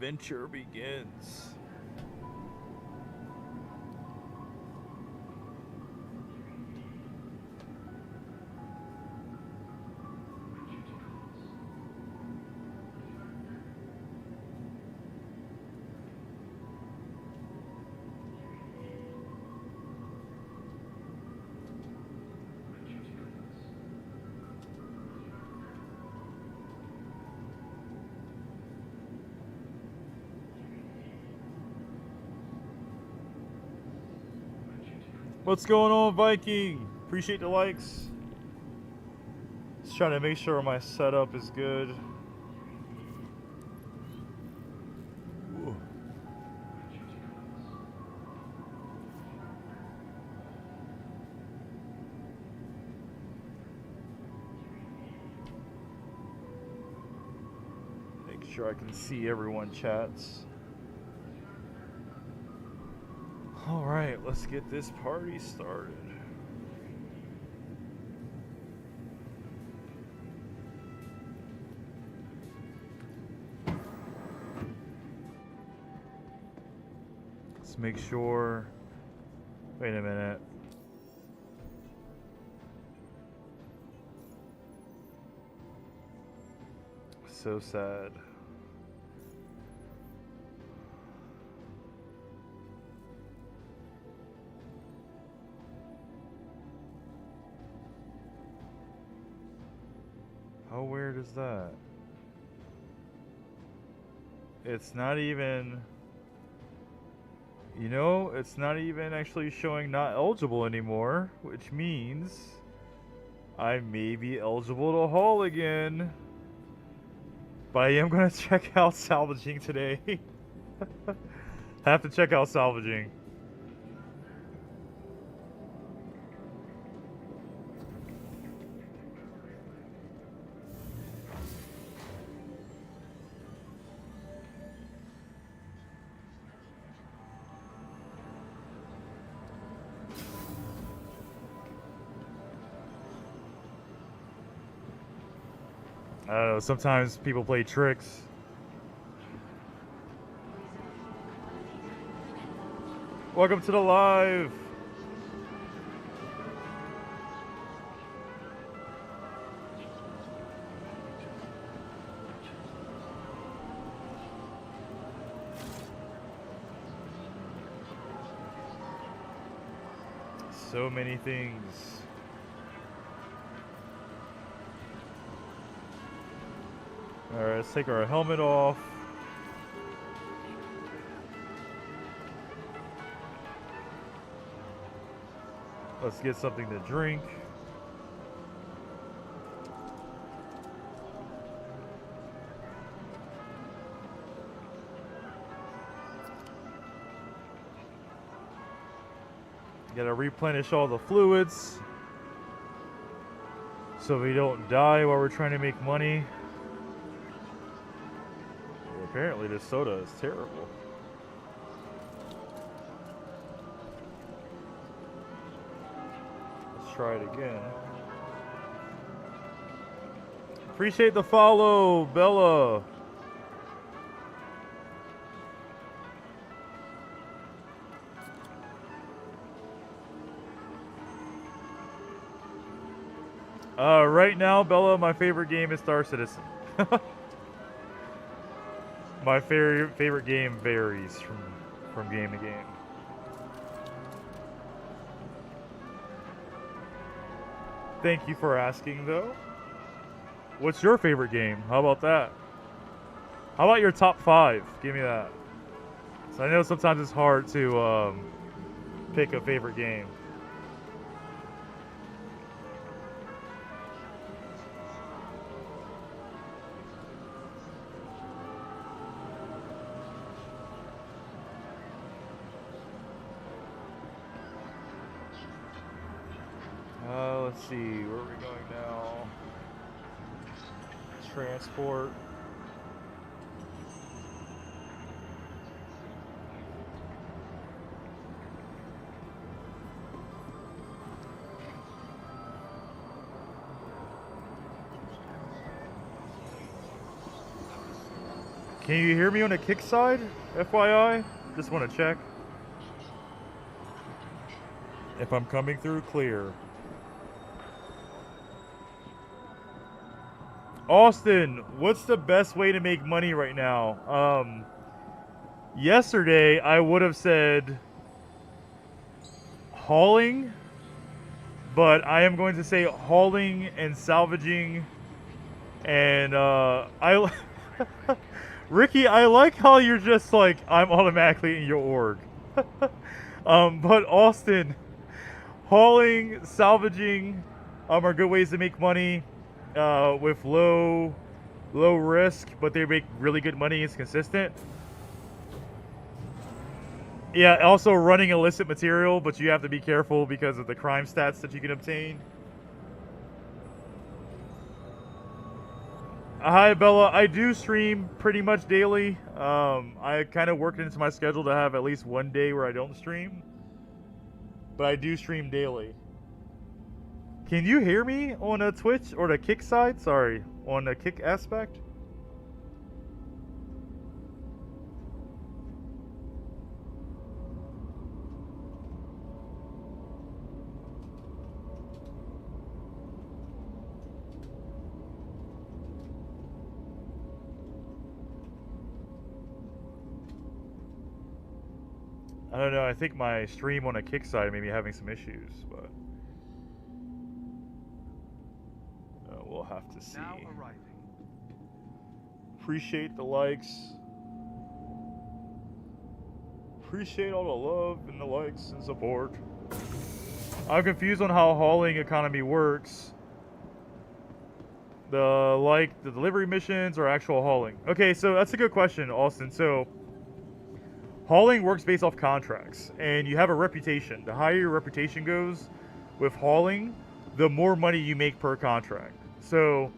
adventure begins. What's going on, Viking? Appreciate the likes. Just trying to make sure my setup is good. Ooh. Make sure I can see everyone chats. Alright, let's get this party started. Let's make sure... Wait a minute. So sad. How weird is that? It's not even... You know, it's not even actually showing not eligible anymore, which means I may be eligible to haul again. But I am going to check out Salvaging today. Have to check out Salvaging. I don't know, sometimes people play tricks. Welcome to the live! So many things. Alright, let's take our helmet off. Let's get something to drink. Gotta replenish all the fluids so we don't die while we're trying to make money. Apparently this soda is terrible. Let's try it again. Appreciate the follow, Bella. Right now, Bella, my favorite game is Star Citizen. My favorite game varies from game to game. Thank you for asking, though. What's your favorite game? How about that? How about your top 5? Give me that. So I know sometimes it's hard to pick a favorite game. Let's see, where are we going now? Transport. Can you hear me on the kick side? FYI? Just want to check if I'm coming through clear. Austin, what's the best way to make money right now? Yesterday I would have said hauling, but I am going to say hauling and salvaging. And I Ricky, I like how you're just like, I'm automatically in your org. But Austin, hauling, salvaging are good ways to make money with low risk, but they make really good money. It's consistent. Yeah, also running illicit material, but you have to be careful because of the crime stats that you can obtain. Hi Bella, I do stream pretty much daily. I kind of worked into my schedule to have at least one day where I don't stream, but I do stream daily. Can you hear me on a Twitch or the kick side? Sorry, on the kick aspect? I don't know, I think my stream on a kick side may be having some issues, but we'll have to see. Now arriving. Appreciate the likes. Appreciate all the love and the likes and support. I'm confused on how hauling economy works. The delivery missions or actual hauling. Okay, so that's a good question, Austin. So hauling works based off contracts, and you have a reputation. The higher your reputation goes with hauling, the more money you make per contract. So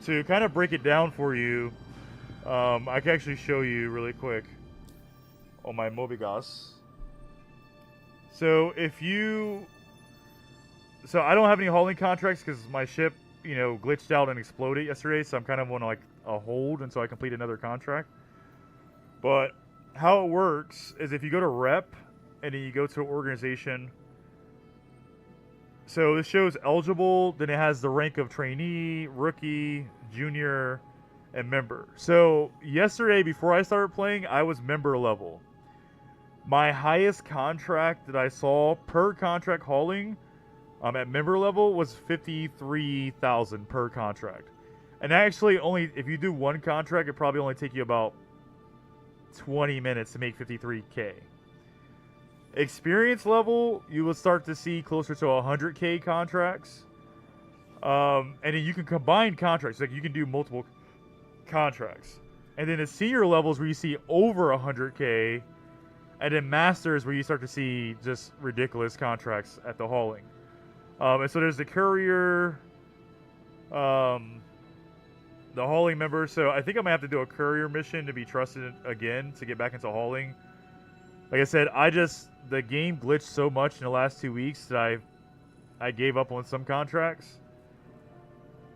to kind of break it down for you, I can actually show you really quick on my Mobigas. So so I don't have any hauling contracts because my ship, glitched out and exploded yesterday. So I'm kind of on like a hold until I complete another contract. But how it works is if you go to rep and then you go to organization. So this shows eligible, then it has the rank of trainee, rookie, junior, and member. So yesterday before I started playing, I was member level. My highest contract that I saw per contract hauling at member level was 53,000 per contract. And actually only, if you do one contract, it probably only take you about 20 minutes to make 53K. Experience level, you will start to see closer to 100K contracts. And then you can combine contracts, like you can do multiple contracts. And then the senior levels where you see over 100K, and then masters where you start to see just ridiculous contracts at the hauling. And so there's the courier, the hauling member. So I think I might have to do a courier mission to be trusted again to get back into hauling. Like I said, the game glitched so much in the last 2 weeks that I gave up on some contracts.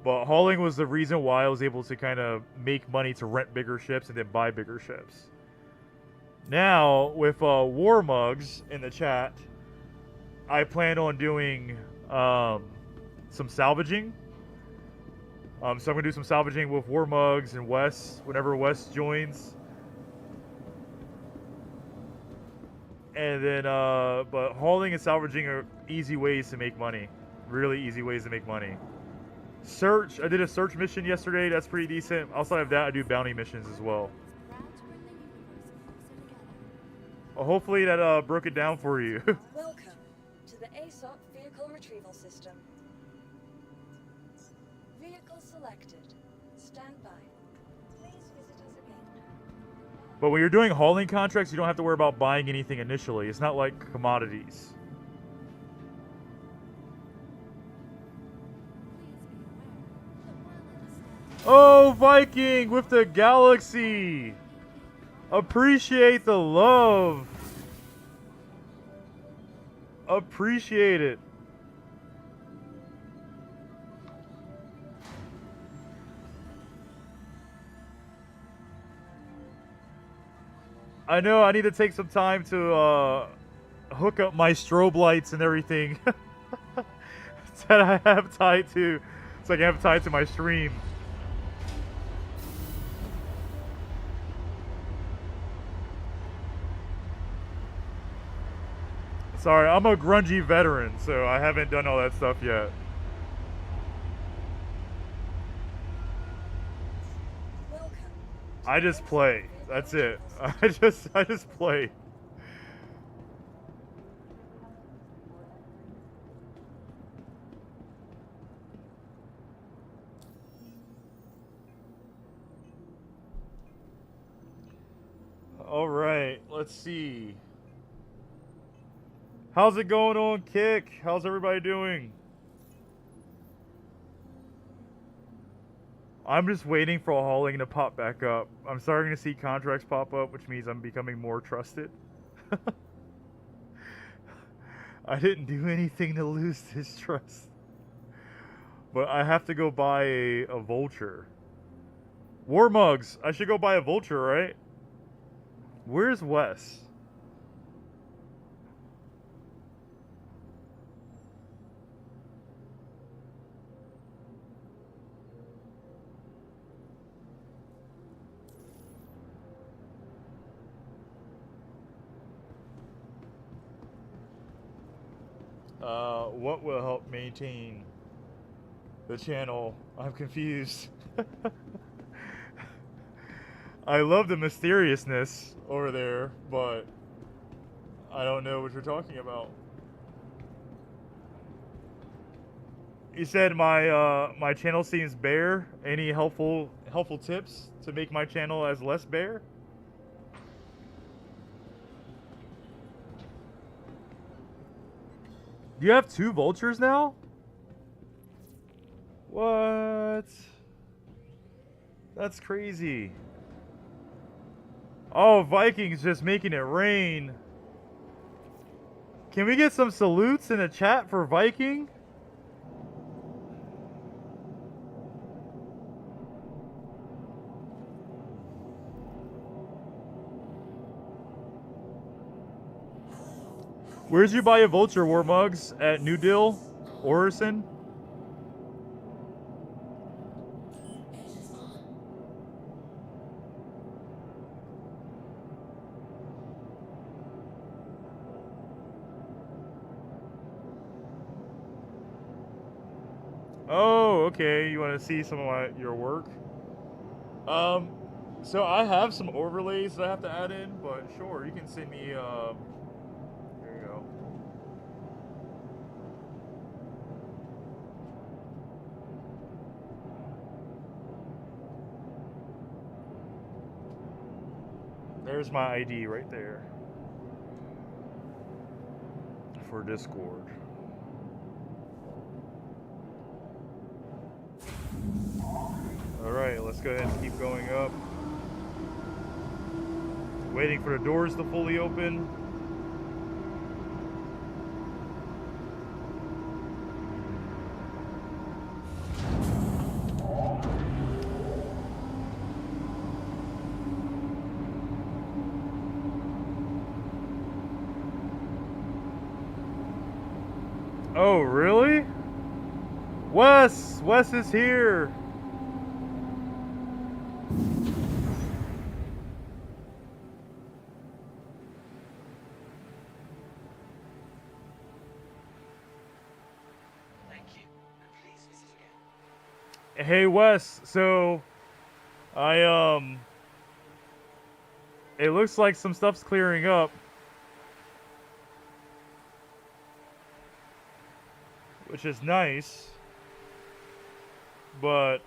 But hauling was the reason why I was able to kind of make money to rent bigger ships and then buy bigger ships. Now, with War Mugs in the chat, I plan on doing some salvaging. So I'm going to do some salvaging with War Mugs and Wes, whenever Wes joins. And then, but hauling and salvaging are easy ways to make money. Really easy ways to make money. Search, I did a search mission yesterday, that's pretty decent. Outside of that, I do bounty missions as well. Well, hopefully that broke it down for you. Welcome to the ASOP Vehicle Retrieval System. Vehicle selected. Stand by. Please visit us again. But when you're doing hauling contracts, you don't have to worry about buying anything initially. It's not like commodities. Oh, Viking with the galaxy! Appreciate the love! Appreciate it. I know I need to take some time to hook up my strobe lights and everything that I have tied to, so I can have it tied to my stream. Sorry, I'm a grungy veteran, so I haven't done all that stuff yet. Welcome. I just play. That's it. I just play. All right, let's see. How's it going on, Kick? How's everybody doing? I'm just waiting for hauling to pop back up. I'm starting to see contracts pop up, which means I'm becoming more trusted. I didn't do anything to lose this trust. But I have to go buy a vulture. War mugs. I should go buy a vulture, right? Where's Wes? What will help maintain the channel? I'm confused. I love the mysteriousness over there, but I don't know what you're talking about. You said my channel seems bare. Any helpful tips to make my channel as less bare? You have 2 vultures now? What? That's crazy. Oh, Vikings just making it rain. Can we get some salutes in the chat for Viking? Where'd you buy a vulture, War Mugs? At New Deal? Orison? Oh, okay. You want to see some of your work? So I have some overlays that I have to add in, but sure, you can send me, there you go. There's my ID right there. For Discord. Alright, let's go ahead and keep going up. Waiting for the doors to fully open. Oh, really? Wes! Wes is here! Hey Wes, so it looks like some stuff's clearing up. Which is nice. But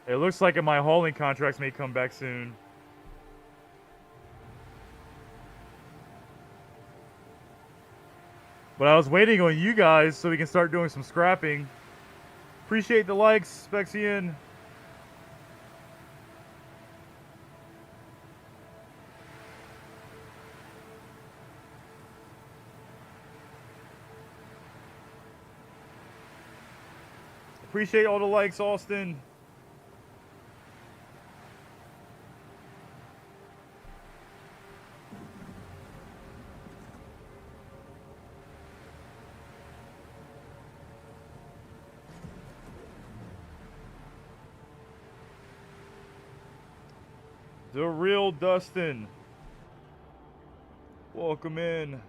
it looks like my hauling contracts may come back soon. But I was waiting on you guys so we can start doing some scrapping. Appreciate the likes, Spexian. Appreciate all the likes, Austin. The real Dustin. Welcome in.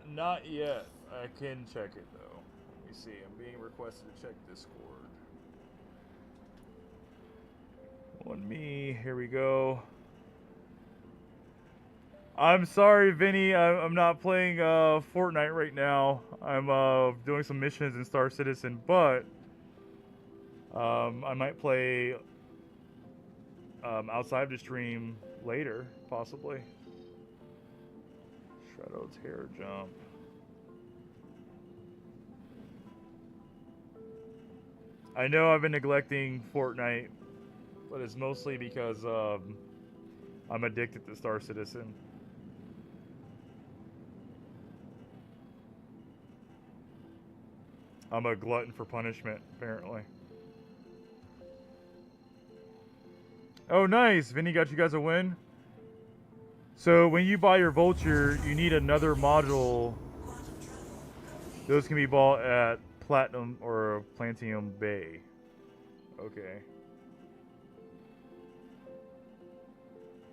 Not yet. I can check it though. Let me see. I'm being requested to check Discord. On me. Here we go. I'm sorry, Vinny. I'm not playing Fortnite right now. I'm doing some missions in Star Citizen, but I might play outside the stream later, possibly. Shadow's hair jump. I know I've been neglecting Fortnite, but it's mostly because I'm addicted to Star Citizen. I'm a glutton for punishment, apparently. Oh, nice! Vinny got you guys a win. So when you buy your Vulture, you need another module. Those can be bought at Platinum or Plantium Bay. Okay.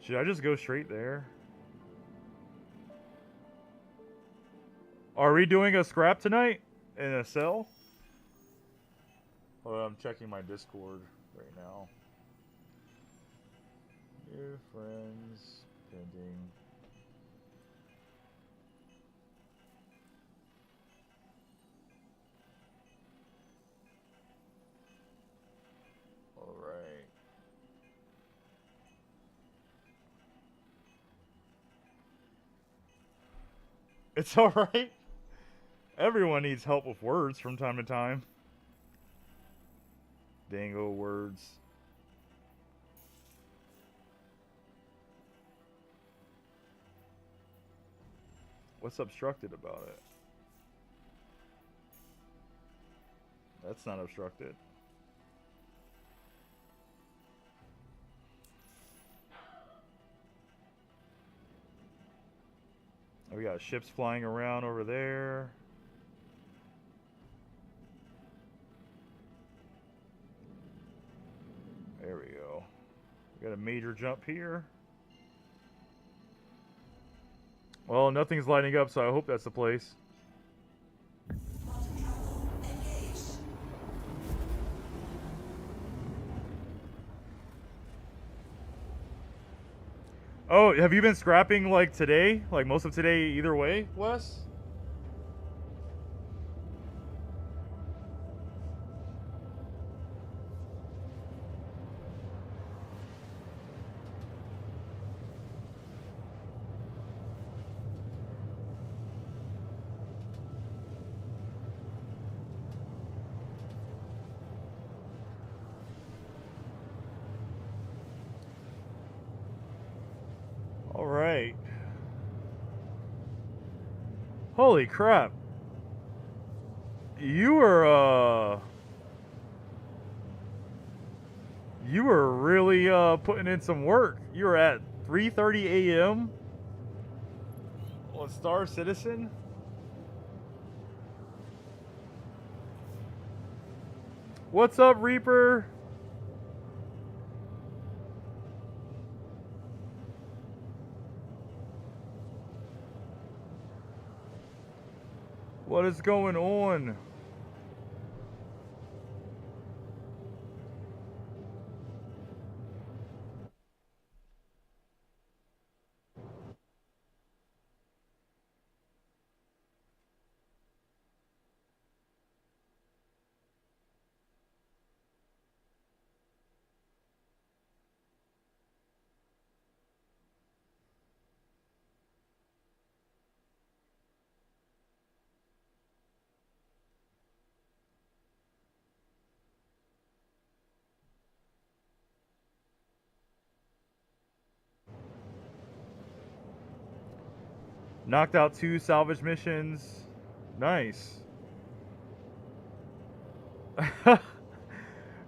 Should I just go straight there? Are we doing a scrap tonight? In a cell? Oh, I'm checking my Discord right now. New friends. Pending. Alright. It's alright. Everyone needs help with words from time to time. Dango words. What's obstructed about it? That's not obstructed. Oh, we got ships flying around over there. There we go. We got a major jump here. Well, nothing's lighting up, so I hope that's the place. Oh, have you been scrapping like today? Like most of today either way, Wes? Alright. Holy crap. You were really putting in some work. You were at 3:30 a.m. on Star Citizen. What's up, Reaper? What is going on? Knocked out 2 salvage missions. Nice.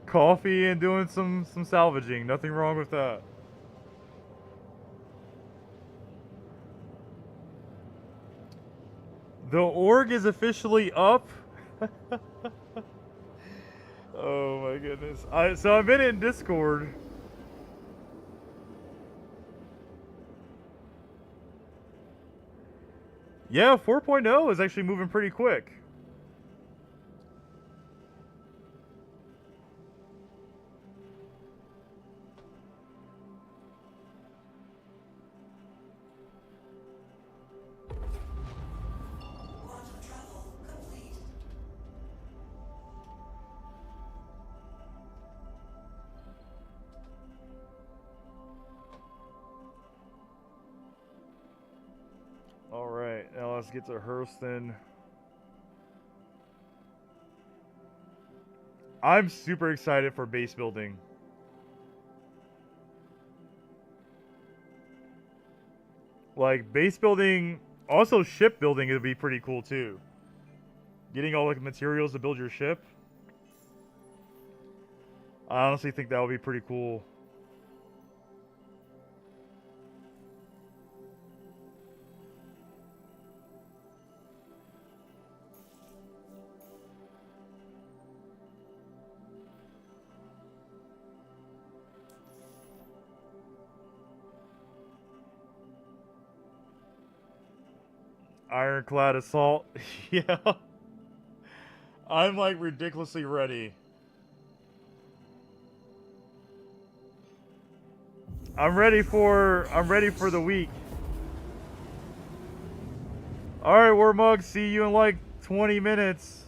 Coffee and doing some salvaging. Nothing wrong with that. The org is officially up. Oh my goodness. So I've been in Discord. Yeah, 4.0 is actually moving pretty quick. Alright, now let's get to Hurston. I'm super excited for base building. Like, base building, also ship building would be pretty cool too. Getting all the materials to build your ship. I honestly think that would be pretty cool. Ironclad assault. Yeah. I'm like ridiculously ready. I'm ready for the week. Alright, Warmug, see you in like 20 minutes.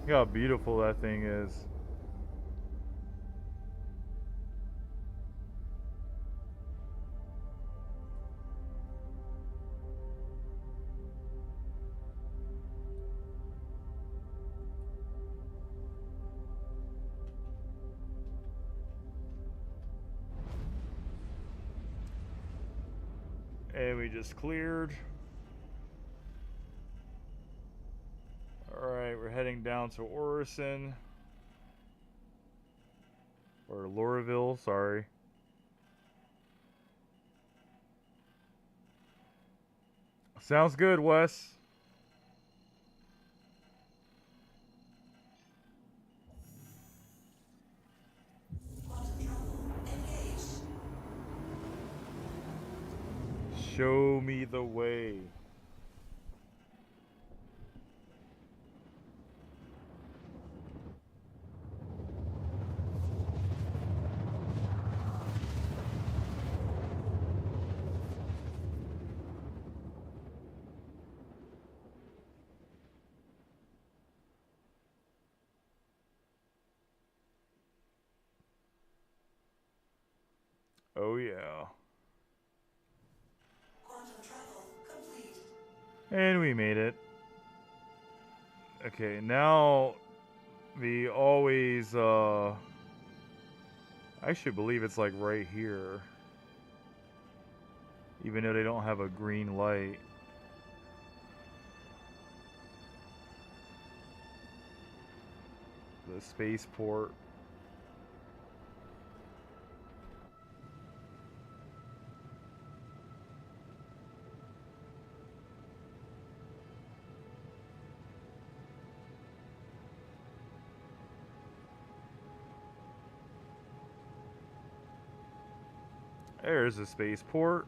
Look how beautiful that thing is. And we just cleared. Alright, we're heading down to Orison. Or Lorville, sorry. Sounds good, Wes. Show me the way. Oh yeah. And we made it. Okay, now the always I actually believe it's like right here. Even though they don't have a green light. The spaceport. There's the spaceport.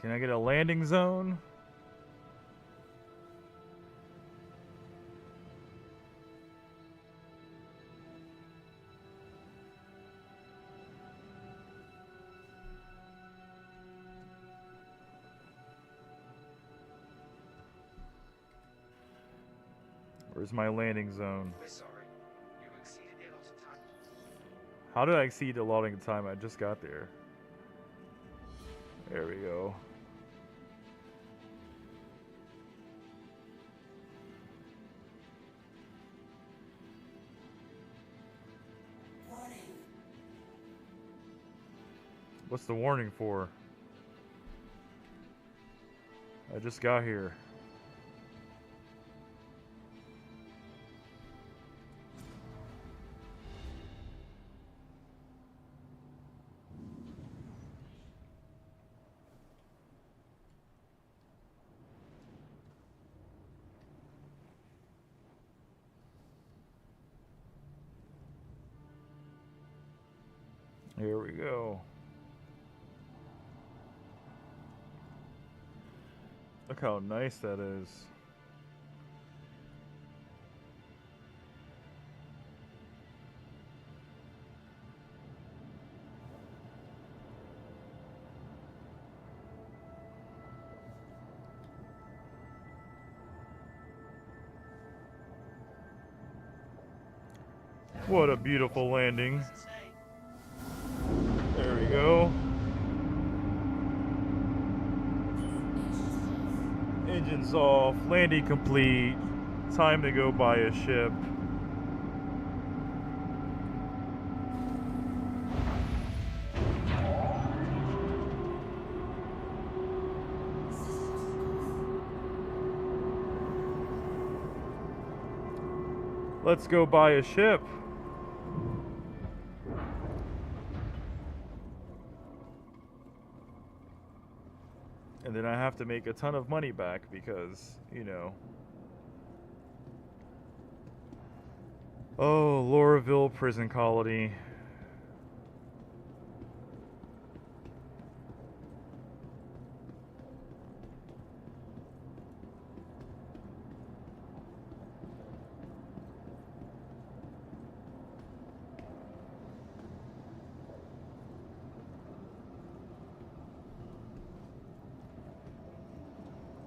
Can I get a landing zone? Where's my landing zone? We're sorry. You exceeded the allotted time. How did I exceed the allotted time? I just got there. There we go. Warning. What's the warning for? I just got here. Here we go. Look how nice that is. What a beautiful landing. There we go. Engines off, landing complete. Time to go buy a ship. Let's go buy a ship. And then I have to make a ton of money back because, you know. Oh, Lauraville prison colony.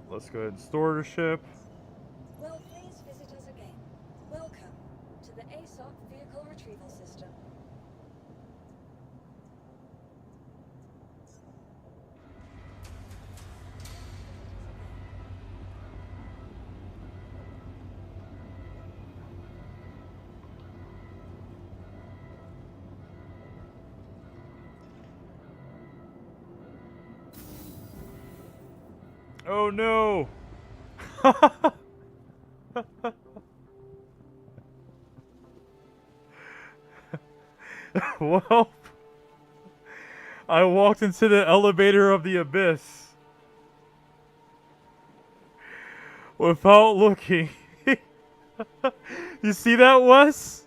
Let's go ahead and store the ship. Will please visit us again. Welcome to the ASOC Vehicle Retrieval System. Oh no! Well, I walked into the elevator of the abyss without looking. You see that, Wes?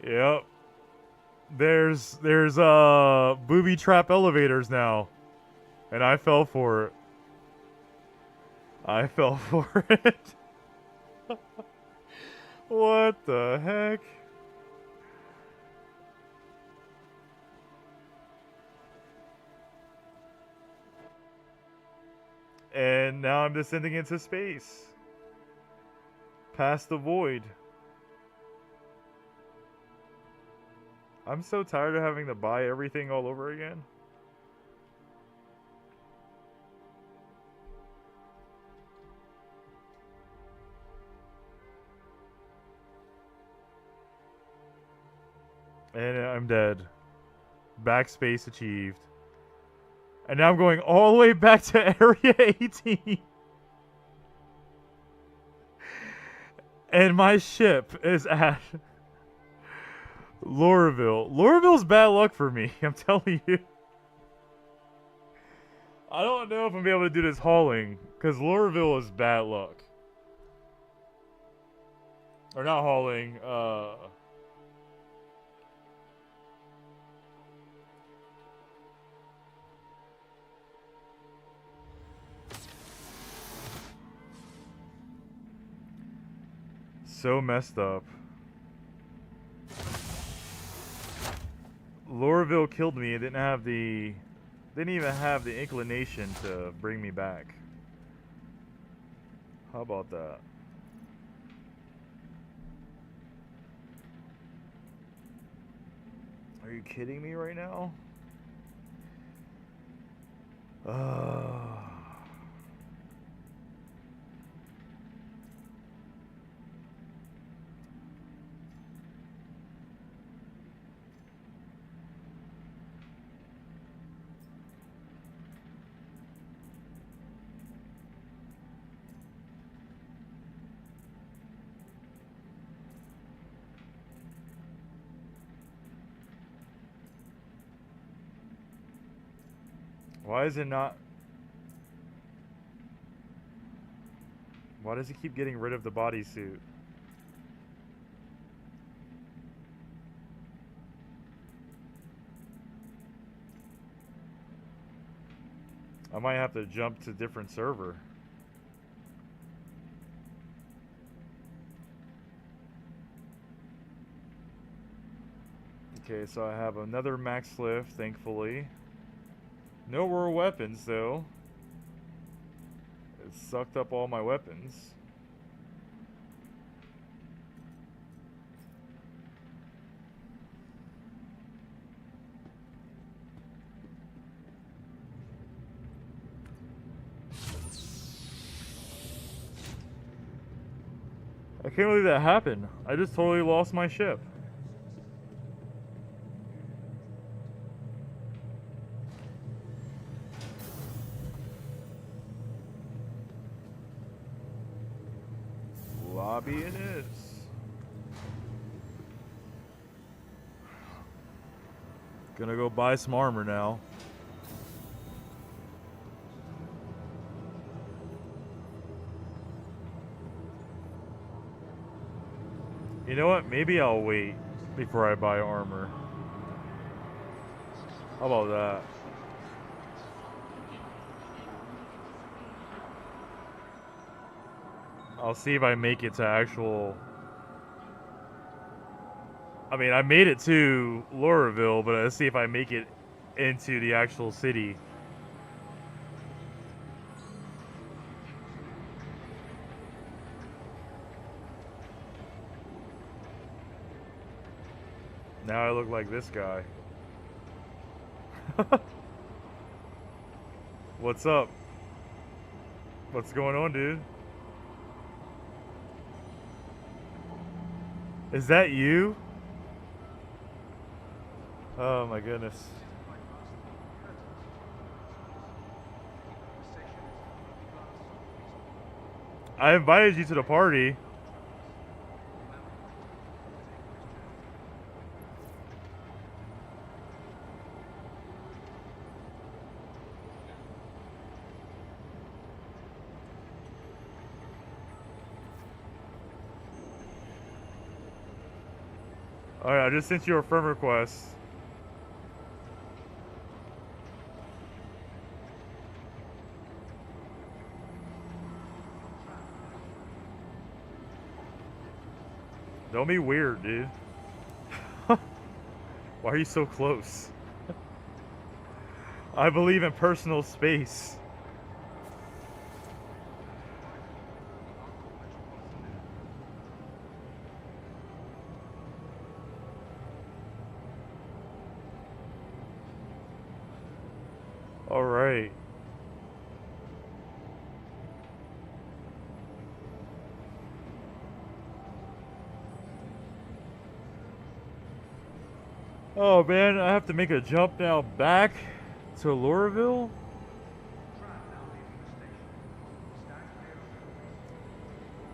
Yep. There's booby trap elevators now. And I fell for it. I fell for it. What the heck? And now I'm descending into space. Past the void. I'm so tired of having to buy everything all over again. And I'm dead. Backspace achieved. And now I'm going all the way back to Area 18. And my ship is at Lauraville. Lauraville's bad luck for me, I'm telling you. I don't know if I'm going to be able to do this hauling, because Lauraville is bad luck. Or not hauling, so messed up. Lorville killed me. It didn't even have the inclination to bring me back. How about that? Are you kidding me right now? Why is it not? Why does he keep getting rid of the bodysuit? I might have to jump to a different server. Okay, so I have another max lift, thankfully. No more weapons, though. It sucked up all my weapons. I can't believe that happened. I just totally lost my ship. Lobby it is. Gonna go buy some armor now. You know what? Maybe I'll wait before I buy armor. How about that? I'll see if I make it to actual... I mean, I made it to Lorville, but let's see if I make it into the actual city. Now I look like this guy. What's up? What's going on, dude? Is that you? Oh my goodness. I invited you to the party. Alright, I just sent you a friend request. Don't be weird, dude. Why are you so close? I believe in personal space. All right. Oh man, I have to make a jump now back to Lorville?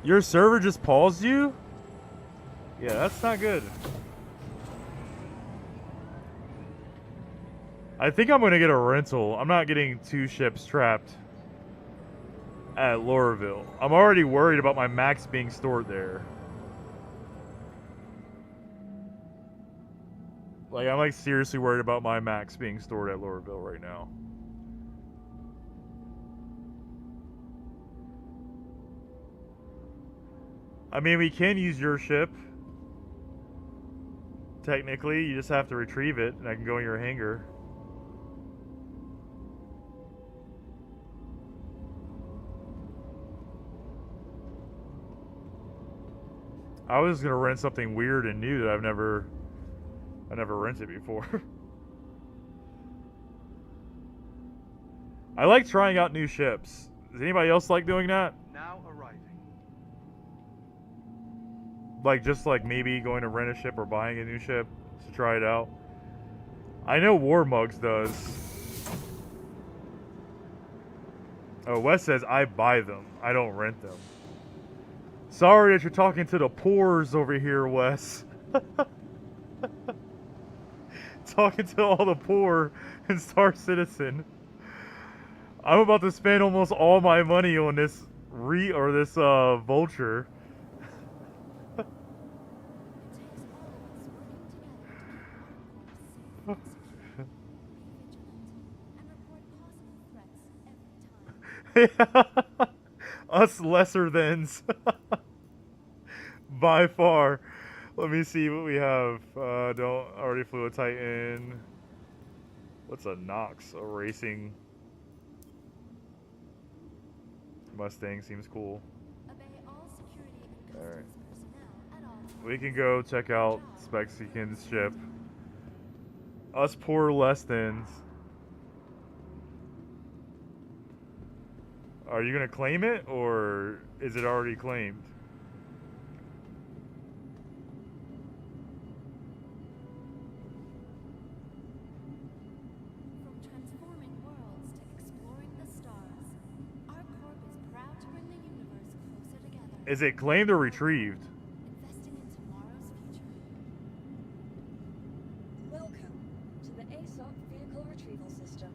Your server just paused you? Yeah, that's not good. I think I'm gonna get a rental. I'm not getting 2 ships trapped at Lorville. I'm already worried about my max being stored there. Like, I'm like seriously worried about my max being stored at Lorville right now. I mean, we can use your ship. Technically, you just have to retrieve it, and I can go in your hangar. I was gonna rent something weird and new that I never rented before. I like trying out new ships. Does anybody else like doing that? Now arriving. Like, just like maybe going to rent a ship or buying a new ship to try it out. I know War Mugs does. Oh, Wes says I buy them. I don't rent them. Sorry that you're talking to the poors over here, Wes. Talking to all the poor in Star Citizen. I'm about to spend almost all my money on this vulture. Us lesser thans. By far. Let me see what we have. Don't already flew a Titan. What's a Nox? A racing Mustang seems cool. Alright. We can go check out Spexican's ship. Us poor less thans. Are you gonna claim it, or is it already claimed? From transforming worlds to exploring the stars, our corp is proud to bring the universe closer together. Is it claimed or retrieved? Investing in tomorrow's future. Welcome to the ASOC Vehicle Retrieval System.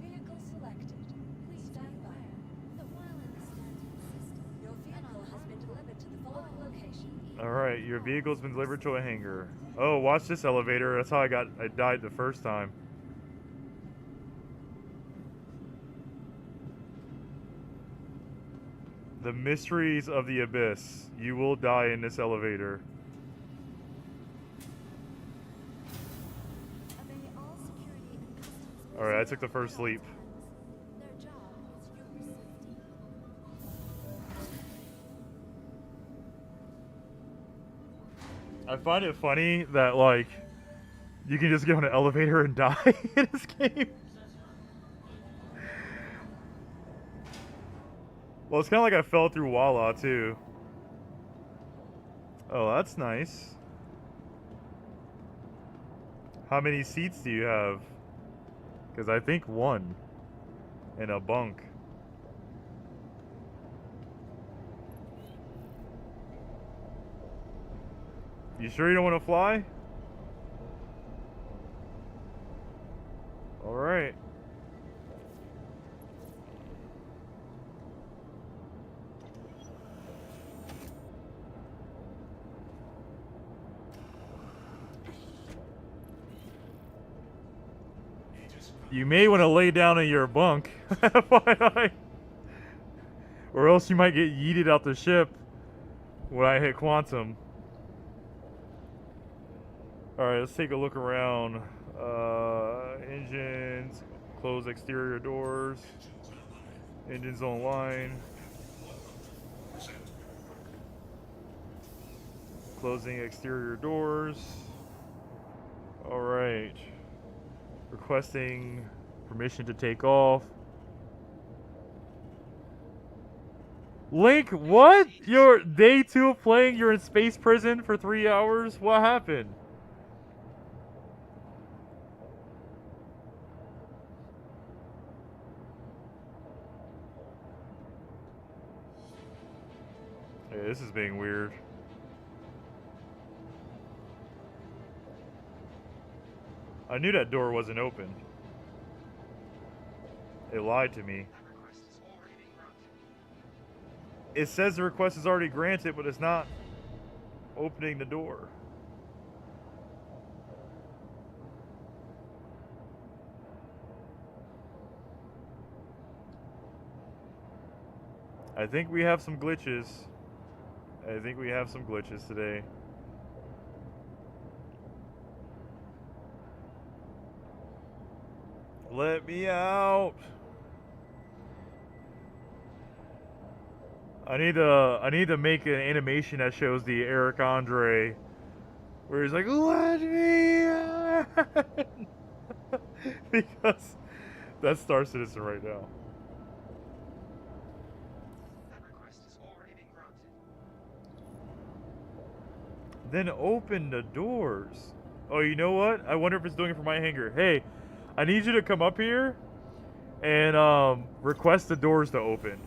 Vehicle selected. Please stand by. The while in the standing system, Your vehicle has been delivered to the following location. Alright, your vehicle's been delivered to a hangar. Oh, watch this elevator. That's how I died the first time. The mysteries of the abyss. You will die in this elevator. obey all security and customs. Alright, I took the first leap. Their job is your safety. I find it funny that, like, you can just get on an elevator and die in this game. Well, it's kind of like I fell through Walla, too. Oh, that's nice. How many seats do you have? Because I think one. In a bunk. You sure you don't want to fly? Alright. You may want to lay down in your bunk. FYI. Or else you might get yeeted out the ship when I hit quantum. Alright, let's take a look around. Engines, close exterior doors. Engines online. Closing exterior doors. Alright. Requesting permission to take off. Link, what? Your day 2 of playing, you're in space prison for 3 hours? What happened? Yeah, this is being weird. I knew that door wasn't open. They lied to me. That request is already being granted. It says the request is already granted, but it's not opening the door. I think we have some glitches. I think we have some glitches today. Let me out. I need to make an animation that shows the Eric Andre where he's like, "Let me out." Because that's Star Citizen right now. That request is already being granted. Then open the doors. Oh, you know what? I wonder if it's doing it for my hangar. Hey, I need you to come up here and request the doors to open.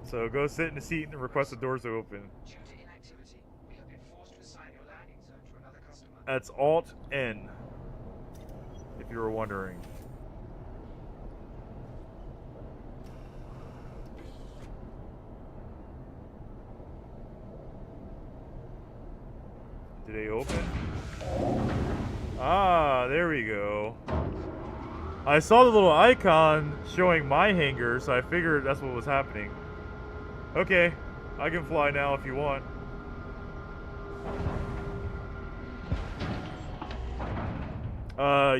So go sit in the seat and request the doors to open. Due to inactivity, we have been forced to assign your landing zone to another customer. That's Alt N, if you were wondering. Did they open? Ah, there we go. I saw the little icon showing my hangar, so I figured that's what was happening. Okay, I can fly now if you want.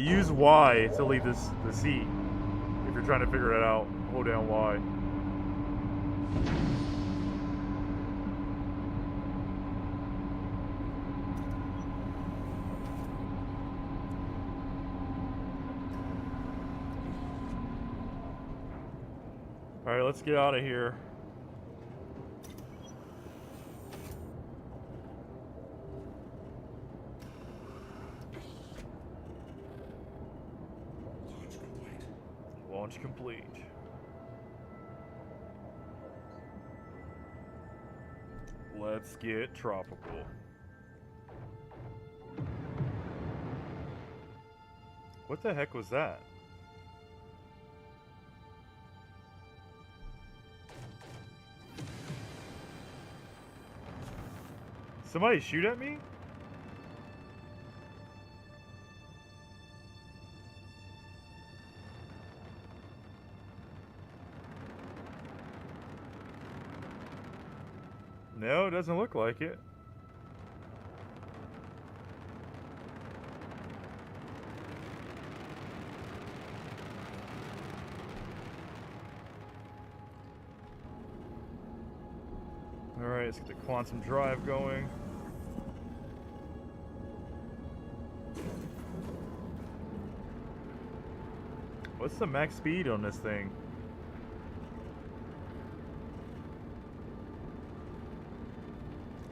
Use Y to leave the seat. If you're trying to figure it out, hold down Y. Alright, let's get out of here. Launch complete. Let's get tropical. What the heck was that? Somebody shoot at me? No, it doesn't look like it. Alright, let's get the quantum drive going. What's the max speed on this thing?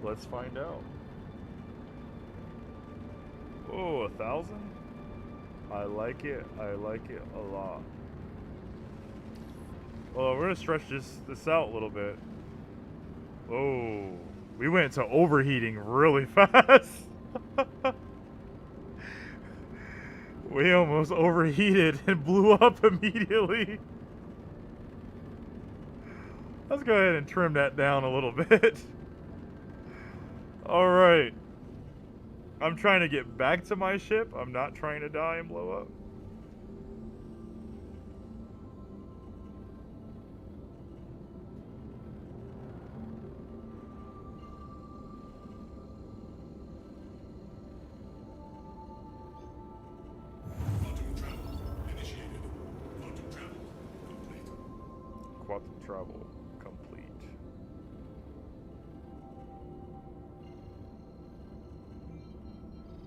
Let's find out. Oh, 1,000? I like it. I like it a lot. Well, we're gonna stretch this out a little bit. Oh, we went to overheating really fast. We almost overheated and blew up immediately. Let's go ahead and trim that down a little bit. Alright. I'm trying to get back to my ship. I'm not trying to die and blow up. Quantum travel complete.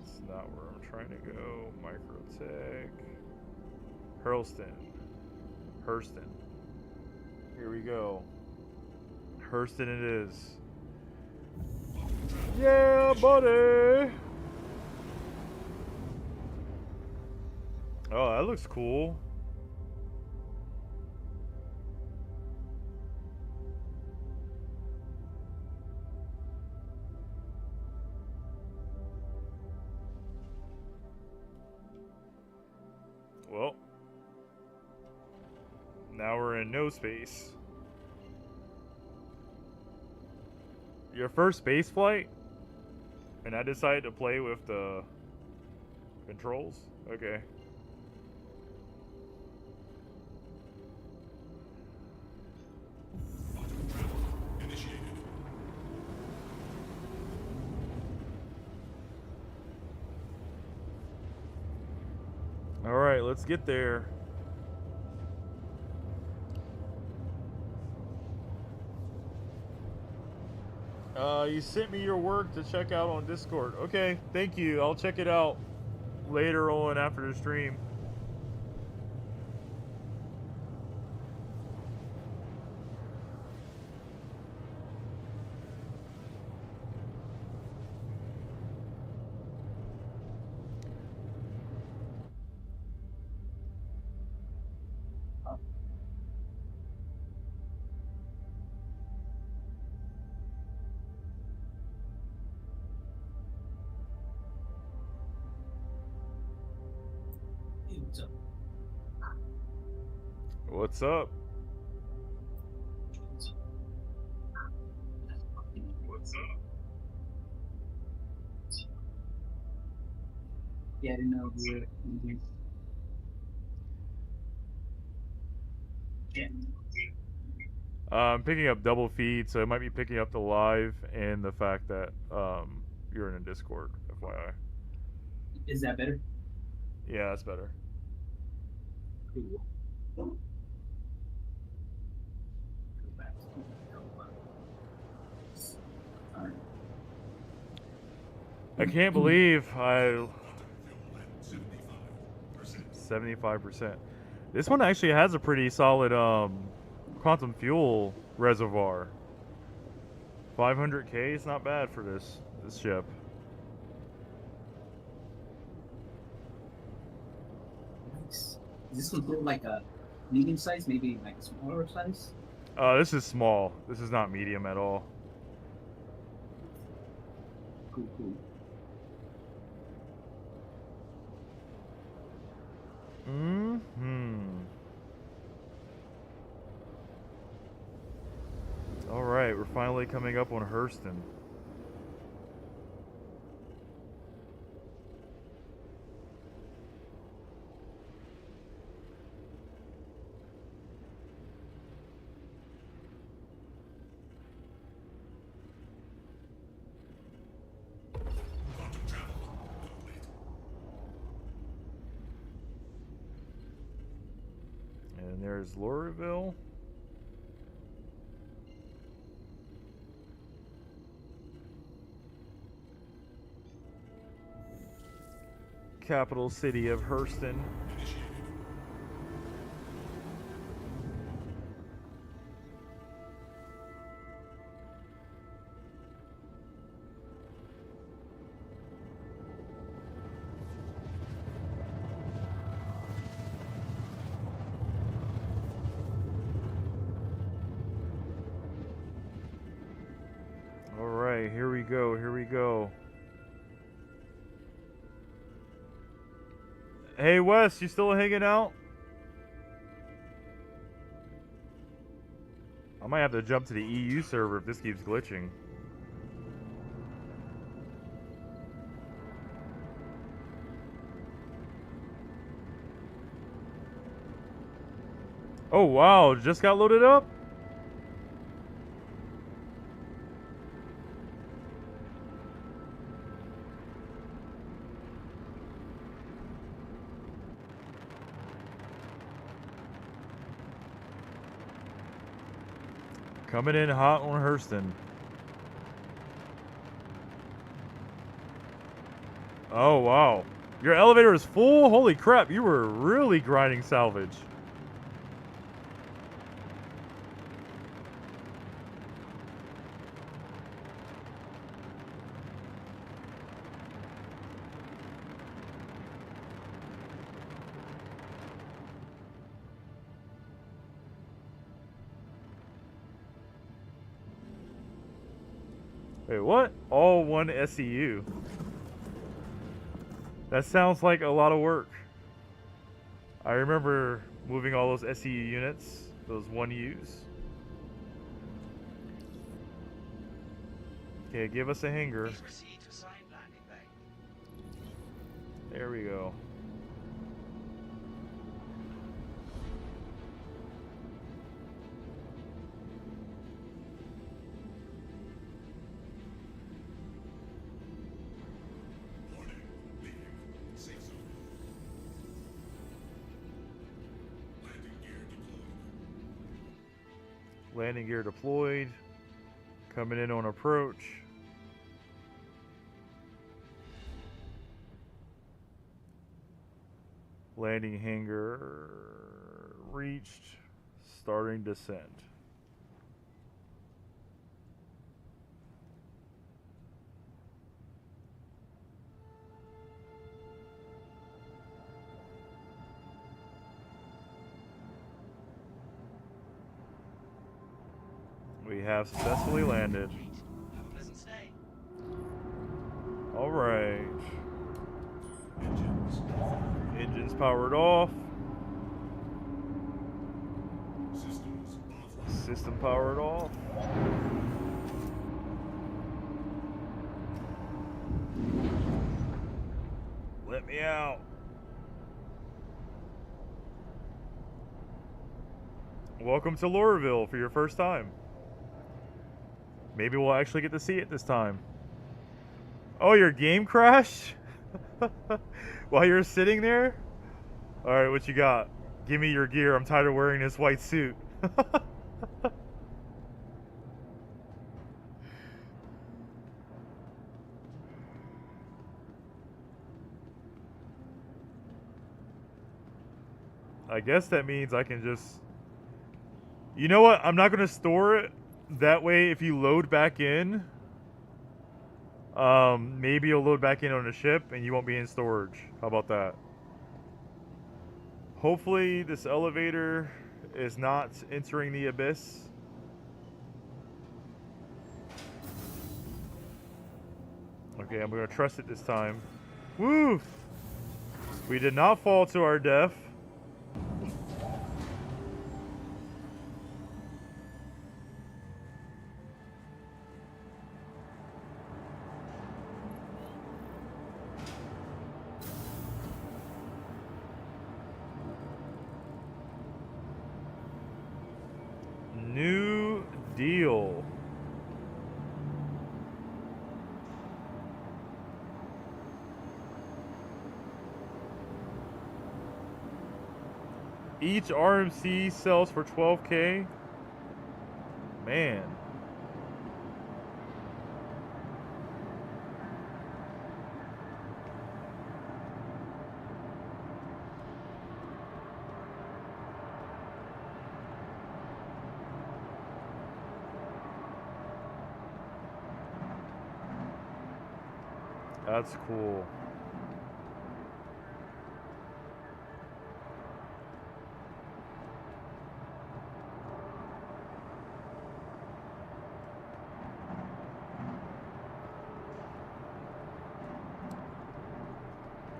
It's not where I'm trying to go. Microtech. Hurston. Here we go. Hurston it is. Yeah, buddy! Oh, that looks cool. Well, now we're in no space. Your first space flight? And I decided to play with the controls? Okay. Alright, let's get there. You sent me your work to check out on Discord. Okay, thank you. I'll check it out later on after the stream. What's up? What's up? Yeah, I didn't know we were in here. Yeah. I'm picking up double feed, so it might be picking up the live and the fact that you're in a Discord, FYI. Is that better? Yeah, that's better. Cool. Go back. Alright. I can't believe I 75%. This one actually has a pretty solid quantum fuel reservoir. 500k is not bad for this ship. Nice. Is this include like a medium size, maybe like a smaller size? This is small. This is not medium at all. Cool, cool. Alright, we're finally coming up on Hurston. And there's Lorville. Capital city of Hurston. All right, here we go. Here we go. Hey Wes, you still hanging out? I might have to jump to the EU server if this keeps glitching. Oh wow, just got loaded up? Coming in hot on Hurston. Oh, wow. Your elevator is full? Holy crap, you were really grinding salvage. Wait, what? All one SEU. That sounds like a lot of work. I remember moving all those SEU units, those 1Us. Okay, give us a hangar. Please proceed to assigned landing bay. There we go. Landing gear deployed. Coming in on approach. Landing hangar reached. Starting descent. We have successfully landed. Kate, have a pleasant stay. All right. Engines powered off. System powered off. Let me out. Welcome to Lorville for your first time. Maybe we'll actually get to see it this time. Oh, your game crashed? While you're sitting there? Alright, what you got? Give me your gear. I'm tired of wearing this white suit. I guess that means I can just... You know what? I'm not going to store it. That way, if you load back in, maybe you'll load back in on the ship and you won't be in storage. How about that? Hopefully, this elevator is not entering the abyss. Okay, I'm going to trust it this time. Woo! We did not fall to our death. New deal. Each RMC sells for 12K. Man. That's cool.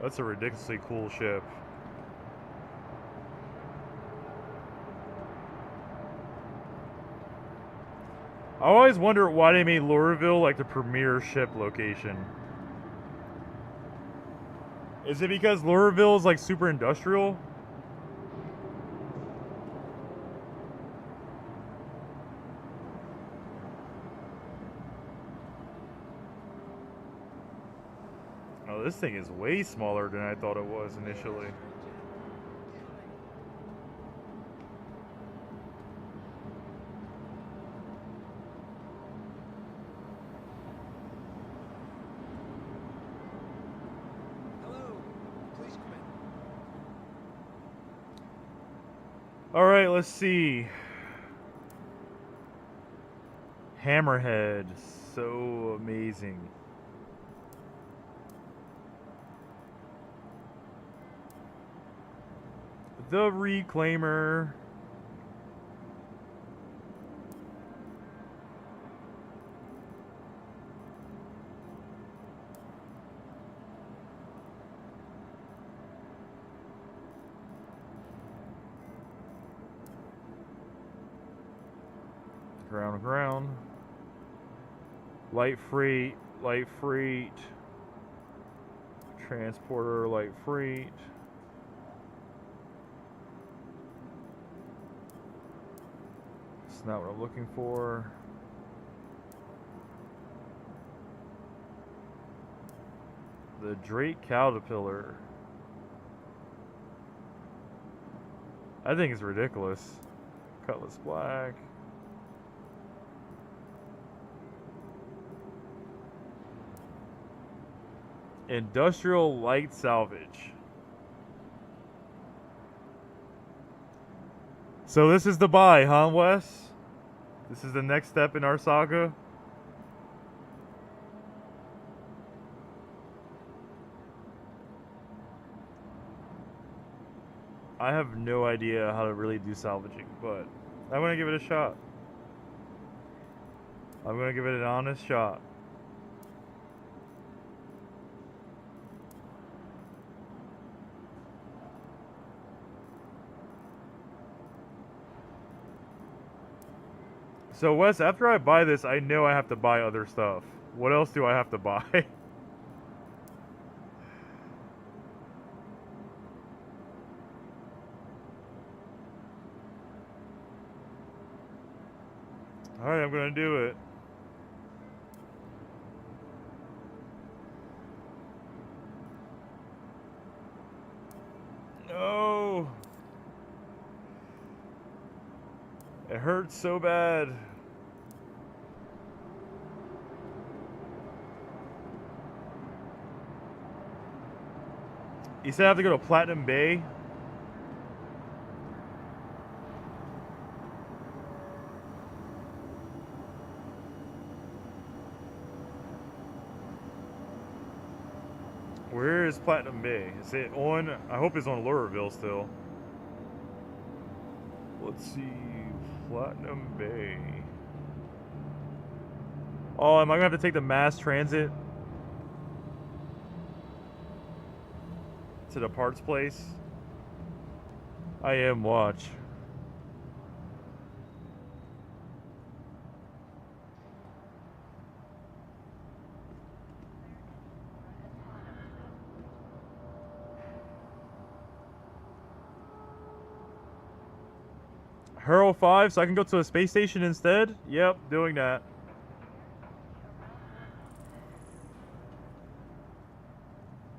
That's a ridiculously cool ship. I always wonder why they made Lorville like the premier ship location. Is it because Lorville is like super industrial? Oh, this thing is way smaller than I thought it was initially. All right, let's see. Hammerhead, so amazing. The Reclaimer. Ground. Light freight. Transporter, light freight. It's not what I'm looking for. The Drake Caterpillar. I think it's ridiculous. Cutlass Black. Industrial light salvage. So this is the buy, huh, Wes? This is the next step in our saga. I have no idea how to really do salvaging, but I'm gonna give it a shot. I'm gonna give it an honest shot. So Wes, after I buy this, I know I have to buy other stuff. What else do I have to buy? Alright, I'm gonna do it. No! It hurts so bad. You said I have to go to Platinum Bay? Where is Platinum Bay? Is it on? I hope it's on Lureville still. Let's see. Platinum Bay. Oh, am I gonna have to take the mass transit to the parts place? I am, watch. Hurl 5, so I can go to a space station instead? Yep, doing that.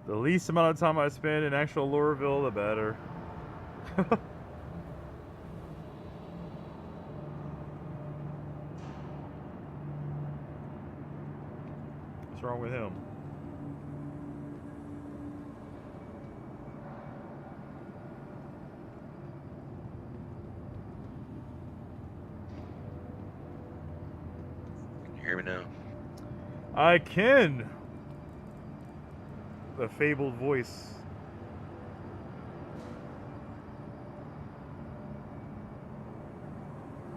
The least amount of time I spend in actual Lureville, the better. What's wrong with him? Can you hear me now? I can! The fabled voice.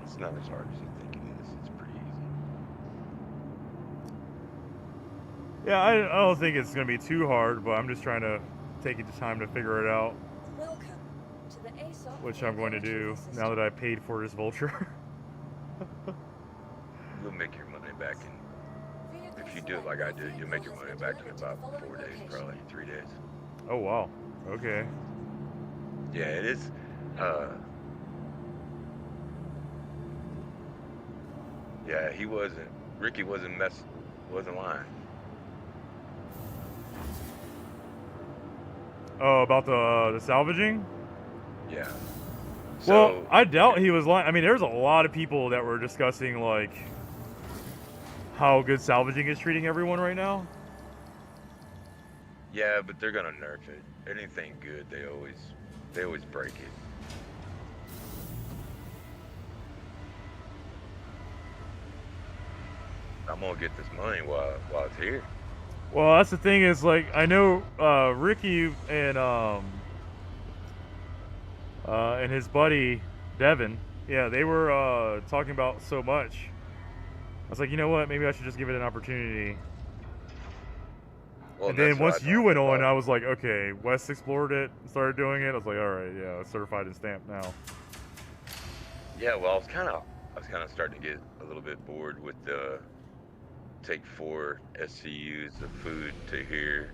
It's not as hard as you think it is. It's pretty easy. Yeah, I don't think it's going to be too hard, but I'm just trying to take the time to figure it out. Welcome to the ASOP Which I'm going to do now that I paid for this vulture. You'll make your money back in. If you do it like I did, you'll make your money back in about 4 days, probably 3 days. Oh, wow. Okay. Yeah, it is. Yeah, he wasn't. Ricky wasn't lying. Oh, about the salvaging? Yeah. Well, I doubt he was lying. I mean, there's a lot of people that were discussing, like, how good salvaging is treating everyone right now. Yeah, but they're gonna nerf it. Anything good, they always break it. I'm gonna get this money while it's here. Well, that's the thing is, like, I know Ricky and his buddy Devin, yeah, they were talking about so much. I was like, you know what? Maybe I should just give it an opportunity. Well, and then once you went on, I I was like, okay, Wes explored it, started doing it. I was like, all right, yeah, it's certified and stamped now. Yeah, well, I was kind of I was kind of starting to get a little bit bored with the take 4 SCUs of food to here.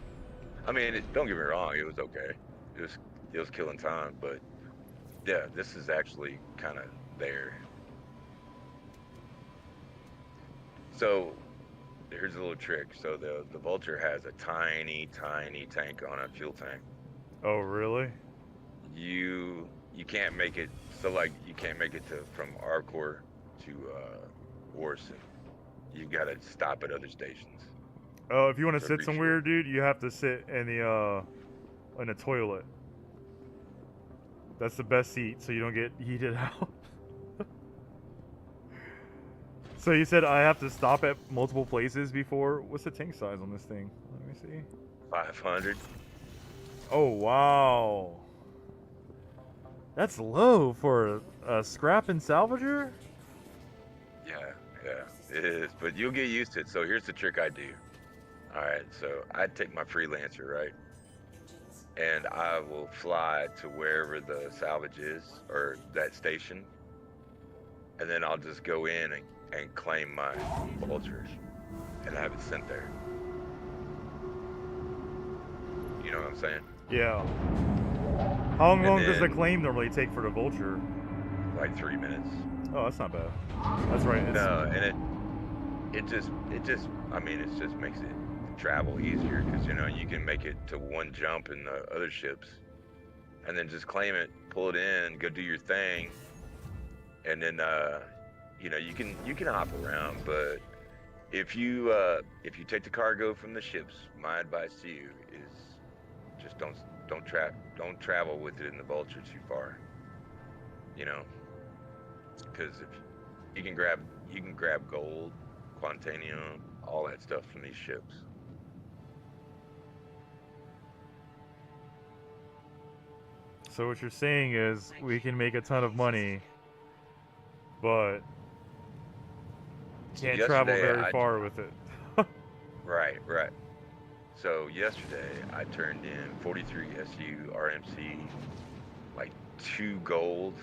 I mean, don't get me wrong, it was okay. It was it was killing time, but yeah, this is actually kind of there. So here's a little trick. So the Vulture has a tiny tank on a fuel tank. Oh, really? You can't make it. So like you can't make it to from Arcor to Orson. You gotta stop at other stations Oh, if you want to to sit refuel. somewhere, dude, you have to sit in the toilet. That's the best seat, so you don't get heated out. So you said I have to stop at multiple places before. What's the tank size on this thing? Let me see. 500. Oh wow, that's low for a scrap and salvager. Yeah, yeah, it is. But you'll get used to it. So here's the trick I do. All right, so I take my freelancer, right? And I will fly to wherever the salvage is or that station. And then I'll just go in and claim my vultures and have it sent there. You know what I'm saying? Yeah. How And long does the then claim normally take for the vulture? like 3 minutes. Oh, that's not bad. That's right. It's, No, and it just I mean it just makes it travel easier because you can make it to one jump in the other ships and then just claim it, pull it in, go do your thing, and then you can hop around. But if you take the cargo from the ships, my advice to you is just don't travel with it in the Vulture too far. You know, because if you can grab gold, quantanium, all that stuff from these ships. so what you're saying is we can make a ton of money, but So can't travel yesterday very I far with it. right. So yesterday I turned in 43 SU RMC, like 2 gold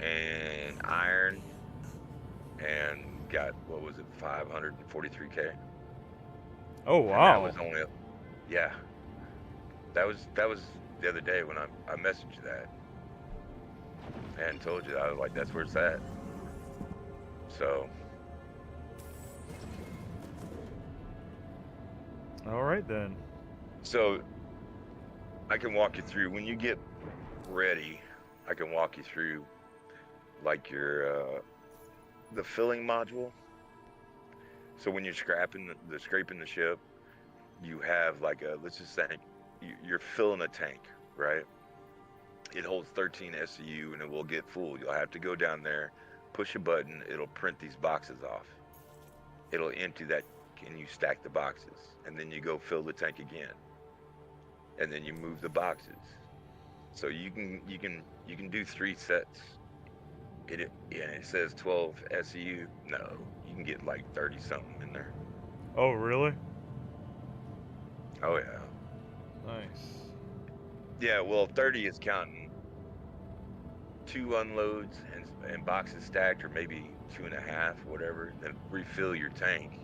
and iron, and got what was it 543K, Oh and that wow. was only yeah that was the other day when I messaged you that and told you that. I was like, that's where it's at. So All right then. so I can walk you through when you get ready. I can walk you through like your the filling module. So when you're scraping the ship, you have like a, let's just say you're filling a tank, right? It holds 13 SCU and it will get full. You'll have to go down there, push a button, it'll print these boxes off. It'll empty that and you stack the boxes. And then you go fill the tank again. And then you move the boxes. So you can do 3 sets. It says 12 SCU. No, you can get like 30 something in there. Oh really? Oh yeah. Nice. Yeah, well, 30 is counting 2 unloads and boxes stacked, or maybe 2.5, whatever. Then refill your tank,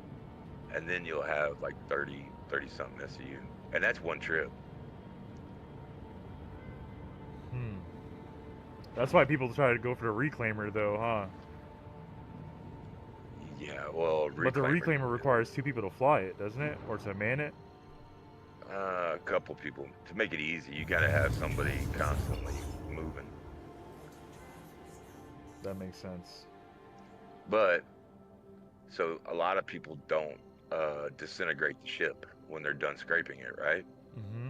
and then you'll have like 30 something SCU, and that's one trip. Hmm. That's why people try to go for the reclaimer, though, huh? Yeah, well, But the reclaimer, reclaimer requires 2 people to fly it, doesn't it, or to man it? a couple people to make it easy. You got to have somebody constantly moving. That makes sense. But so a lot of people don't disintegrate the ship when they're done scraping it, right? Mm-hmm.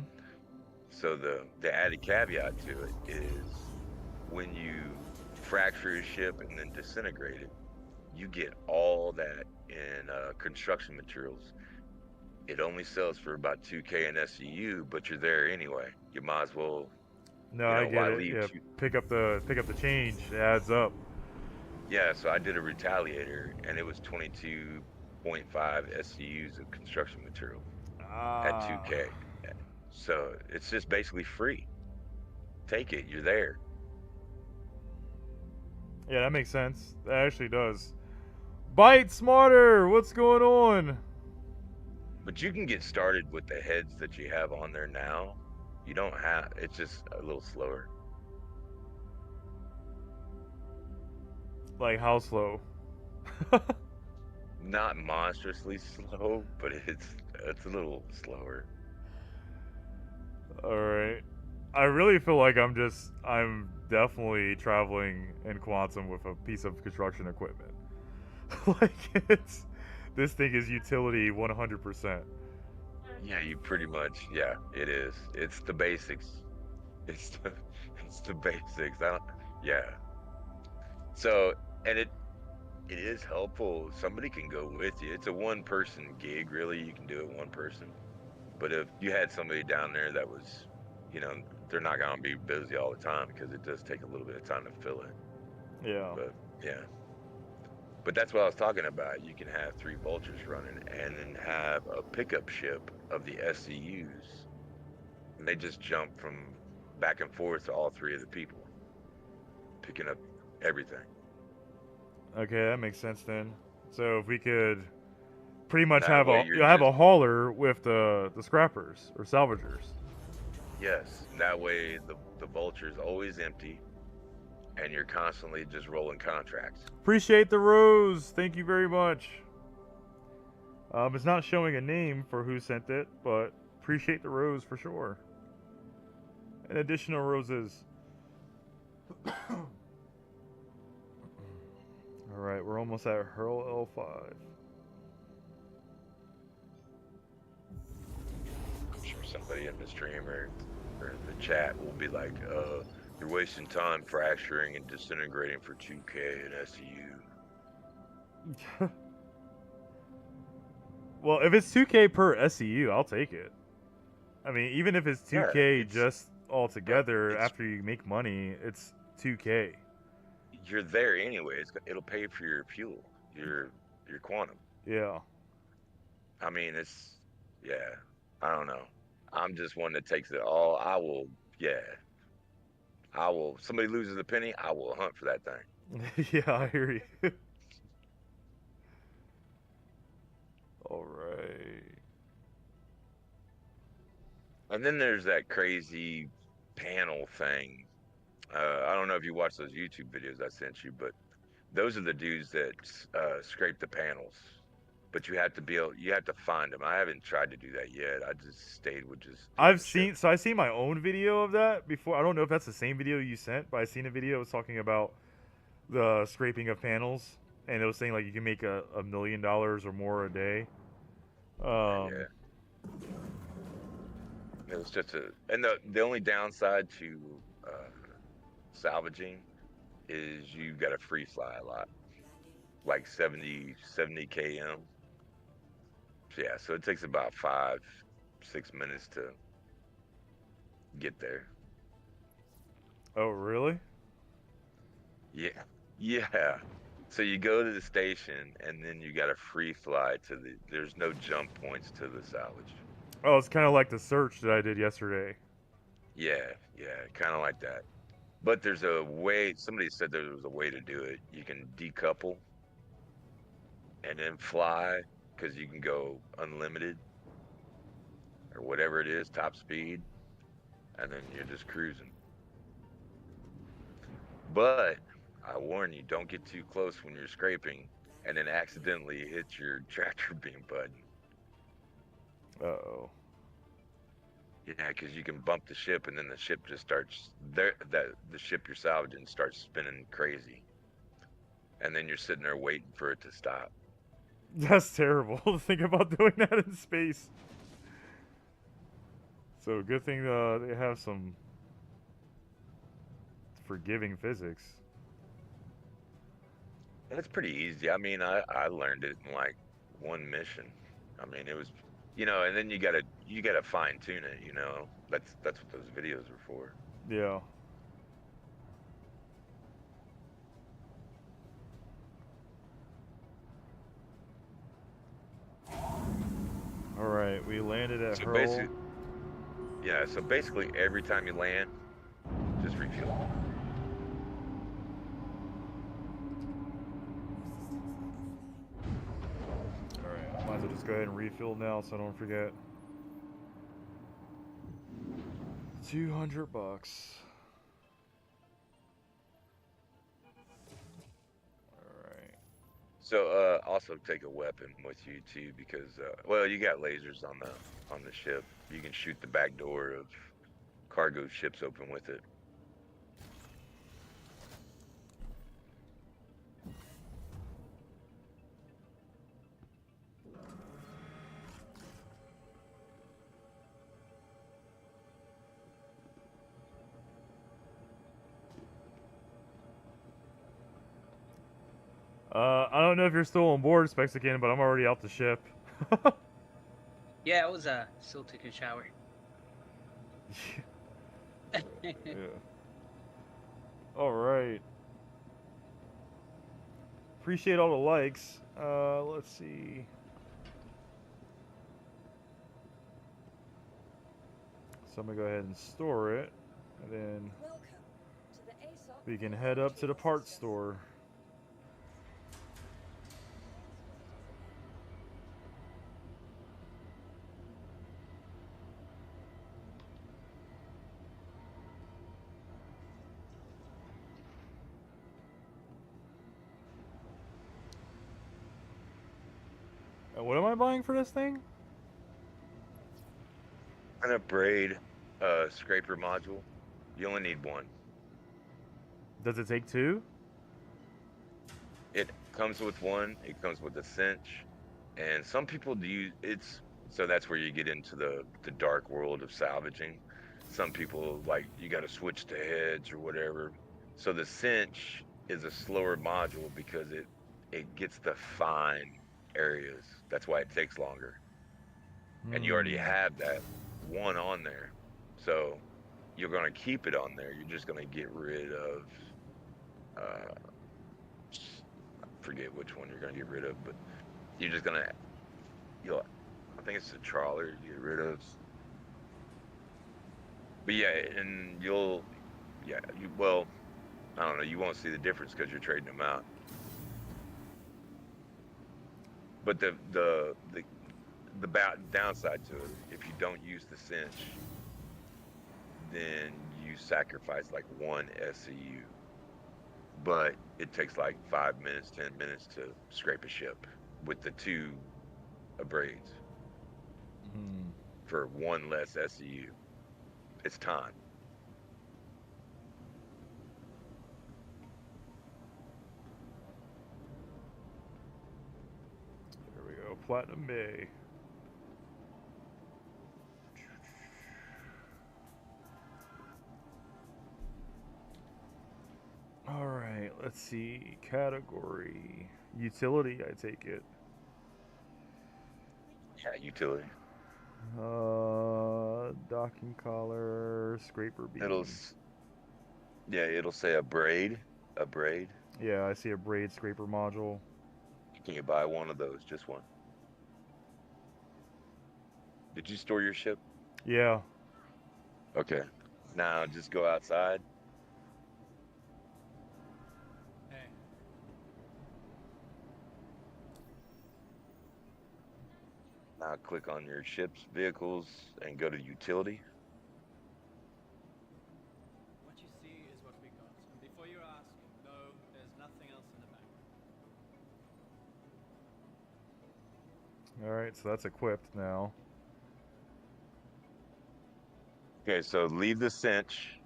So the added caveat to it is when you fracture a ship and then disintegrate it, you get all that in construction materials. It only sells for about 2K in SCU, but you're there anyway. You might as well, No, I get why it. leave Yeah, two? pick up the change. It adds up. Yeah, so I did a retaliator and it was 22.5 SCUs of construction material at Ah. 2K. So it's just basically free. Take it, you're there. Yeah, that makes sense. That actually does. Bite smarter. What's going on? But you can get started with the heads that you have on there now. You don't have. It's just a little slower. Like how slow? Not monstrously slow, but it's a little slower. All right. I really feel like I'm definitely traveling in quantum with a piece of construction equipment. Like it's this thing is utility 100%. Yeah, you pretty much. Yeah, it is. It's the basics. It's the it's the basics. I don't. Yeah. So and it is helpful. Somebody can go with you. It's a one person gig, really. You can do it one person. But if you had somebody down there that was, you know, they're not gonna be busy all the time because it does take a little bit of time to fill it. Yeah. But yeah. But that's what I was talking about. You can have 3 vultures running and then have a pickup ship of the SCUs. And they just jump from back and forth to all 3 of the people, picking up everything. Okay, that makes sense then. So if we could pretty much That way you you're have a just hauler with the scrappers or salvagers. yes. That way the vulture's always empty and you're constantly just rolling contracts. Appreciate the rose. Thank you very much. It's not showing a name for who sent it, but appreciate the rose for sure. And additional roses. All right, we're almost at Hurl L5. I'm sure somebody in the stream or in the chat will be like, you're wasting time fracturing and disintegrating for 2K and SEU. Well, if it's 2K per SEU, I'll take it. I mean, even if it's 2K just altogether, it's after you make money, it's 2K. you're there anyway. It'll pay for your fuel, your quantum. Yeah. I mean, yeah. I don't know. I'm just one that takes it all. Yeah. I will. Somebody loses a penny, I will hunt for that thing. Yeah, I hear you. All right. And then there's that crazy panel thing. I don't know if you watch those YouTube videos I sent you, but those are the dudes that scrape the panels. But you have to find them. I haven't tried to do that yet. I just stayed with just doing the ship. I've seen my own video of that before. I don't know if that's the same video you sent, but I seen a video that was talking about the scraping of panels, and it was saying like you can make $1 million or more a day. Yeah. It was just and the only downside to salvaging is you got to free fly a lot, like 70 km. So yeah, so it takes about 5-6 minutes to get there. Oh, really? Yeah. So you go to the station and then you got to free fly there's no jump points to the salvage. Oh, it's kind of like the search that I did yesterday. Yeah, kind of like that. But there's a way, somebody said there was a way to do it. You can decouple and then fly, because you can go unlimited or whatever it is, top speed, and then you're just cruising. But I warn you, don't get too close when you're scraping and then accidentally hit your tractor beam button. Uh-oh. Yeah, because you can bump the ship and then the ship just starts the ship you're salvaging starts spinning crazy, and then you're sitting there waiting for it to stop. That's terrible to think about doing that in space. So good thing they have some forgiving physics. And it's pretty easy. I mean, I learned it in like one mission. I mean, it was, and then you gotta fine tune it. That's what those videos are for. Yeah. All right, we landed at Hurl. So basically, every time you land, just refuel. just go ahead and refill now so I don't forget. $200. Alright. So also take a weapon with you too, because well, you got lasers on the ship. You can shoot the back door of cargo ships open with it. I don't know if you're still on board, Spexican, but I'm already out the ship. Yeah, I was still taking a shower. Yeah. Alright. Appreciate all the likes. Let's see. So I'm gonna go ahead and store it, and then Welcome to the ASOC we can Vehicle head up to the Retrieval parts System. store. And what am I buying for this thing? An upgrade scraper module. You only need one. Does it take two? It comes with one. It comes with a cinch, and some people do. It's so that's where you get into the dark world of salvaging. Some people like you got to switch to heads or whatever. So the cinch is a slower module because it gets the fine areas. That's why it takes longer. And you already have that one on there, so you're gonna keep it on there. You're just gonna get rid of uh I forget which one you're gonna get rid of, but you're just gonna I think it's the trawler you get rid of. But yeah, and well, I don't know, you won't see the difference because you're trading them out. But the downside to it, if you don't use the cinch, then you sacrifice like one SCU. But it takes like 5 minutes, 10 minutes to scrape a ship with the two abrades for one less SCU. It's time. There we go. Platinum Bay. Alright, let's see. Category. Utility, I take it. Yeah, utility. Docking collar, scraper beam. It'll say a braid. Yeah, I see a braid scraper module. Can you buy one of those? Just one. Did you store your ship? Yeah. Okay. Now just go outside. Hey. Now click on your ship's vehicles and go to utility. What you see is what we got. And before you ask, no, there's nothing else in the back. Alright, so that's equipped now. Okay, so leave the cinch.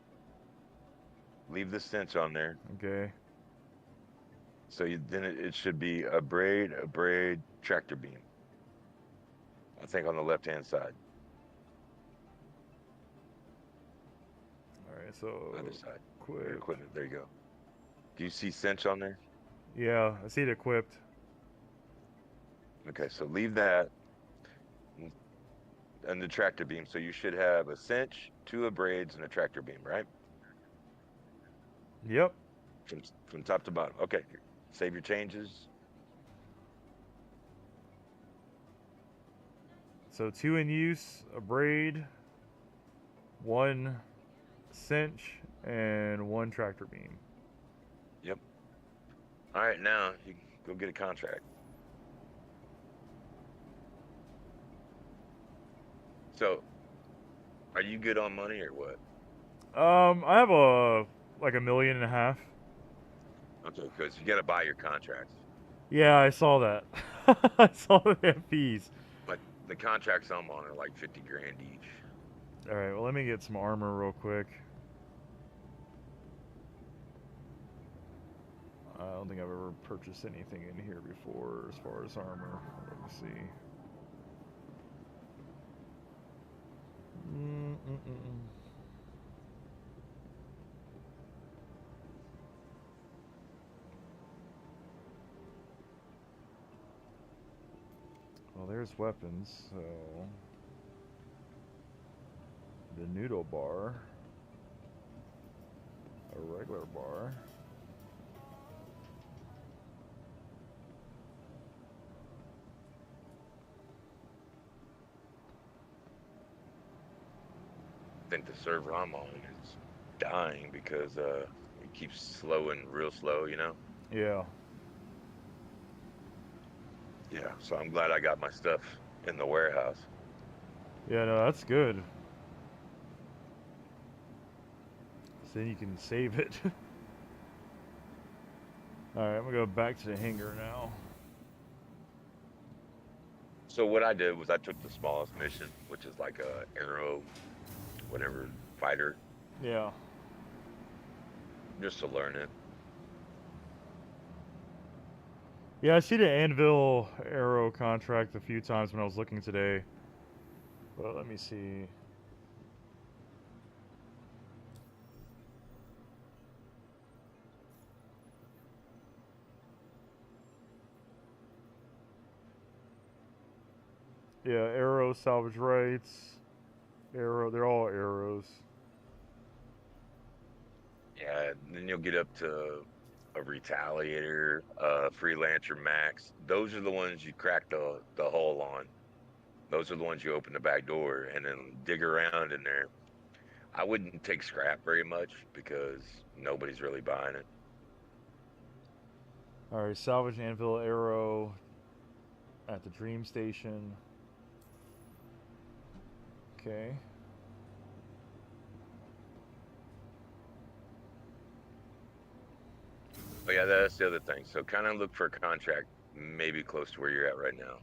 Leave the cinch on there. Okay. So then it should be a braid, tractor beam. I think on the left-hand side. Alright, so Other side. equip. Equipment. There you go. Do you see cinch on there? Yeah, I see it equipped. Okay, so leave that and the tractor beam. So you should have a cinch, two braids, and a tractor beam, right? Yep. From top to bottom. Okay, save your changes. So 2 in use, a braid, 1 cinch, and 1 tractor beam. Yep. All right, now you can go get a contract. So, are you good on money or what? I have like 1.5 million. Okay, because you got to buy your contracts. Yeah, I saw that. I saw the have fees. Like the contracts I'm on are like 50 grand each. All right, well let me get some armor real quick. I don't think I've ever purchased anything in here before as far as armor. Let me see. Mm-mm-mm. Well, there's weapons, so the noodle bar, a regular bar. I think the server I'm on is dying because it keeps slowing real slow, you know? Yeah. Yeah, so I'm glad I got my stuff in the warehouse. Yeah, no, that's good. So then you can save it. Alright, I'm gonna go back to the hangar now. So what I did was I took the smallest mission, which is like a arrow, whatever, fighter, Yeah. just to learn it. Yeah, I see the Anvil Arrow contract a few times when I was looking today. But let me see. Yeah, Arrow salvage rights. Arrow, they're all arrows. Yeah, and then you'll get up to a Retaliator, Freelancer Max. Those are the ones you crack the hull on. Those are the ones you open the back door and then dig around in there. I wouldn't take scrap very much because nobody's really buying it. Alright, salvage Anvil Arrow at the Dream Station. Okay. But yeah, that's the other thing. So kind of look for a contract maybe close to where you're at right now.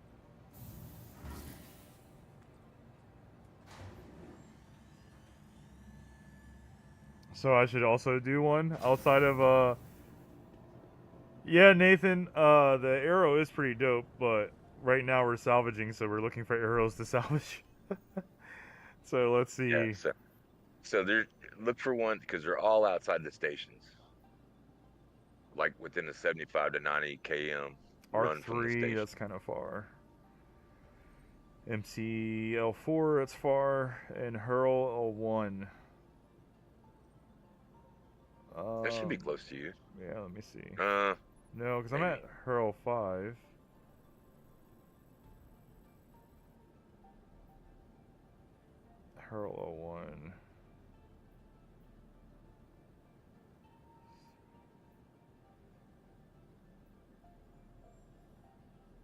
So I should also do one outside of yeah, Nathan, the arrow is pretty dope, but right now we're salvaging, so we're looking for arrows to salvage. So let's Yeah. see. So there, look for one because they're all outside the stations, like within the 75 to 90 km Arc run from the 3, station. that's kind of far. MCL4, that's far. And Hurl L1. That should be Um, close to you. yeah, let me see. Uh, No, because I'm maybe. at Hurl 5. Hurl L1.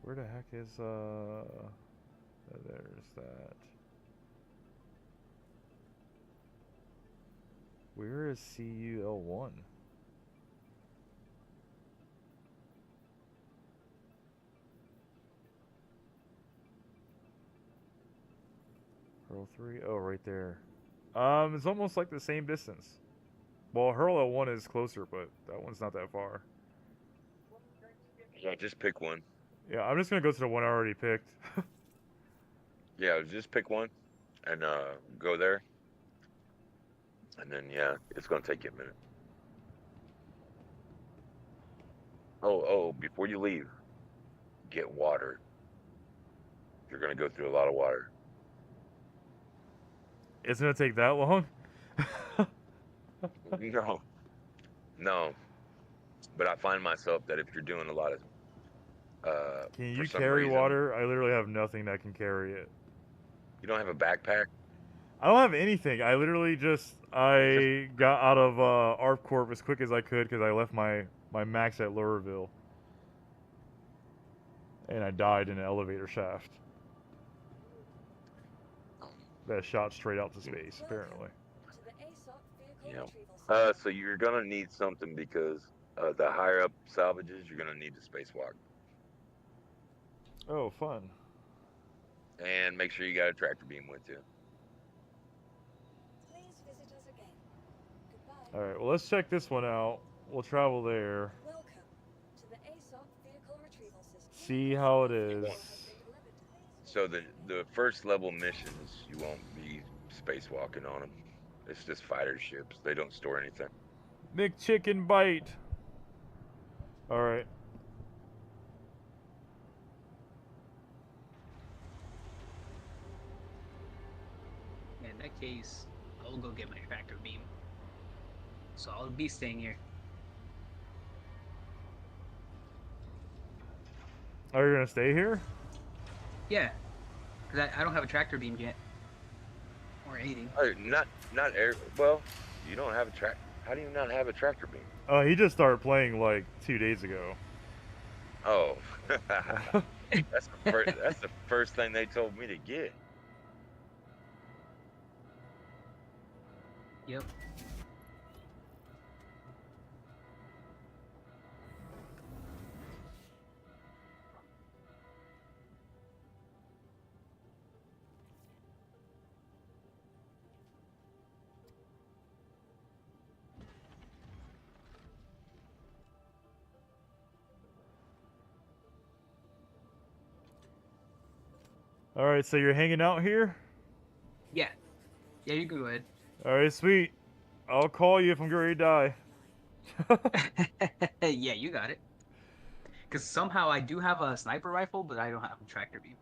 Where the heck is, there's that. Where is CUL1? Hurl 3? Oh, right there. It's almost like the same distance. Well, Hurl L1 is closer, but that one's not that far. Yeah, just pick one. Yeah, I'm just gonna go to the one I already picked. Yeah, just pick one and go there. And then yeah, it's gonna take you a minute. Oh, before you leave, get water. You're gonna go through a lot of water. It's gonna take that long? No, no. But I find myself that if you're doing a lot of, Can for you some carry reason, water? I literally have nothing that can carry it. you don't have a backpack. I don't have anything. I literally just Just I got out of ARP Corp as quick as I could because I left my max at Lurville, and I died in an elevator shaft. that shot straight out to space, apparently. To the ASOC vehicle Yeah. retrieval system. So you're gonna need something because the higher up salvages, you're gonna need the spacewalk, Oh, fun. and make sure you got a tractor beam with you. Please visit us again. Goodbye. Alright, well, let's check this one out. We'll travel there. Welcome to the ASOC vehicle retrieval system. See how it Your is. vehicle has been delivered. So the first level missions, you won't be spacewalking on them. It's just fighter ships. They don't store anything. McChicken bite. Alright. Yeah, in that case, I'll go get my tractor beam. So I'll be staying here. Are you gonna stay here? Yeah, because I don't have a tractor beam yet. Or anything. Oh, not air. Well, you don't have a track. How do you not have a tractor beam? He just started playing like 2 days ago. Oh, that's the first thing they told me to get. Yep. Alright, so you're hanging out here? Yeah. Yeah, you can go ahead. Alright, sweet. I'll call you if I'm ready to die. Yeah, you got it. Because somehow I do have a sniper rifle, but I don't have a tractor beam.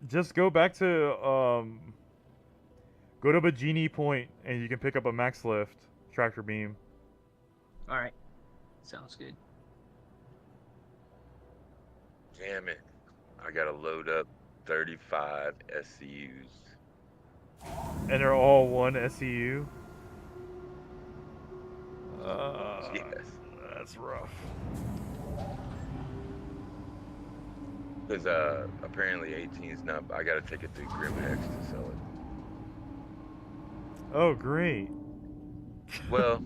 Just go back to, go to Bajini Point, and you can pick up a max lift tractor beam. Alright. Sounds good. Damn it! I gotta load up 35 SCUs. And they're all one SEU. Yes. That's rough. Because apparently 18 is not. I gotta take it through Grimhex to sell it. Oh, great. Well,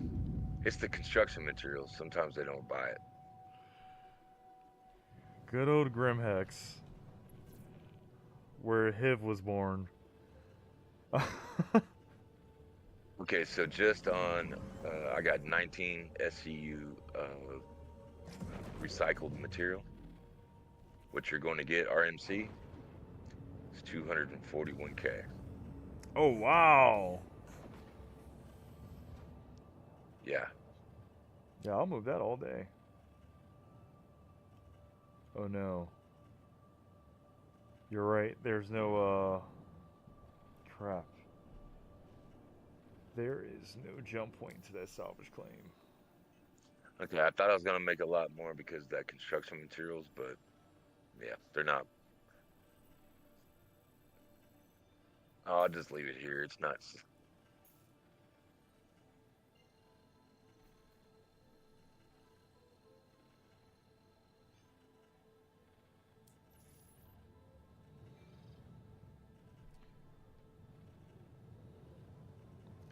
it's the construction materials. Sometimes they don't buy it. Good old Grimhex. Where HIV was born. Okay, so just on, I got 19 SCU recycled material. What you're going to get, RMC, is 241K. Oh, wow. Yeah. Yeah, I'll move that all day. Oh, no. You're right. There's no, crap. There is no jump point to that salvage claim. Okay, I thought I was going to make a lot more because of that construction materials, but yeah, they're not. Oh, I'll just leave it here. It's not.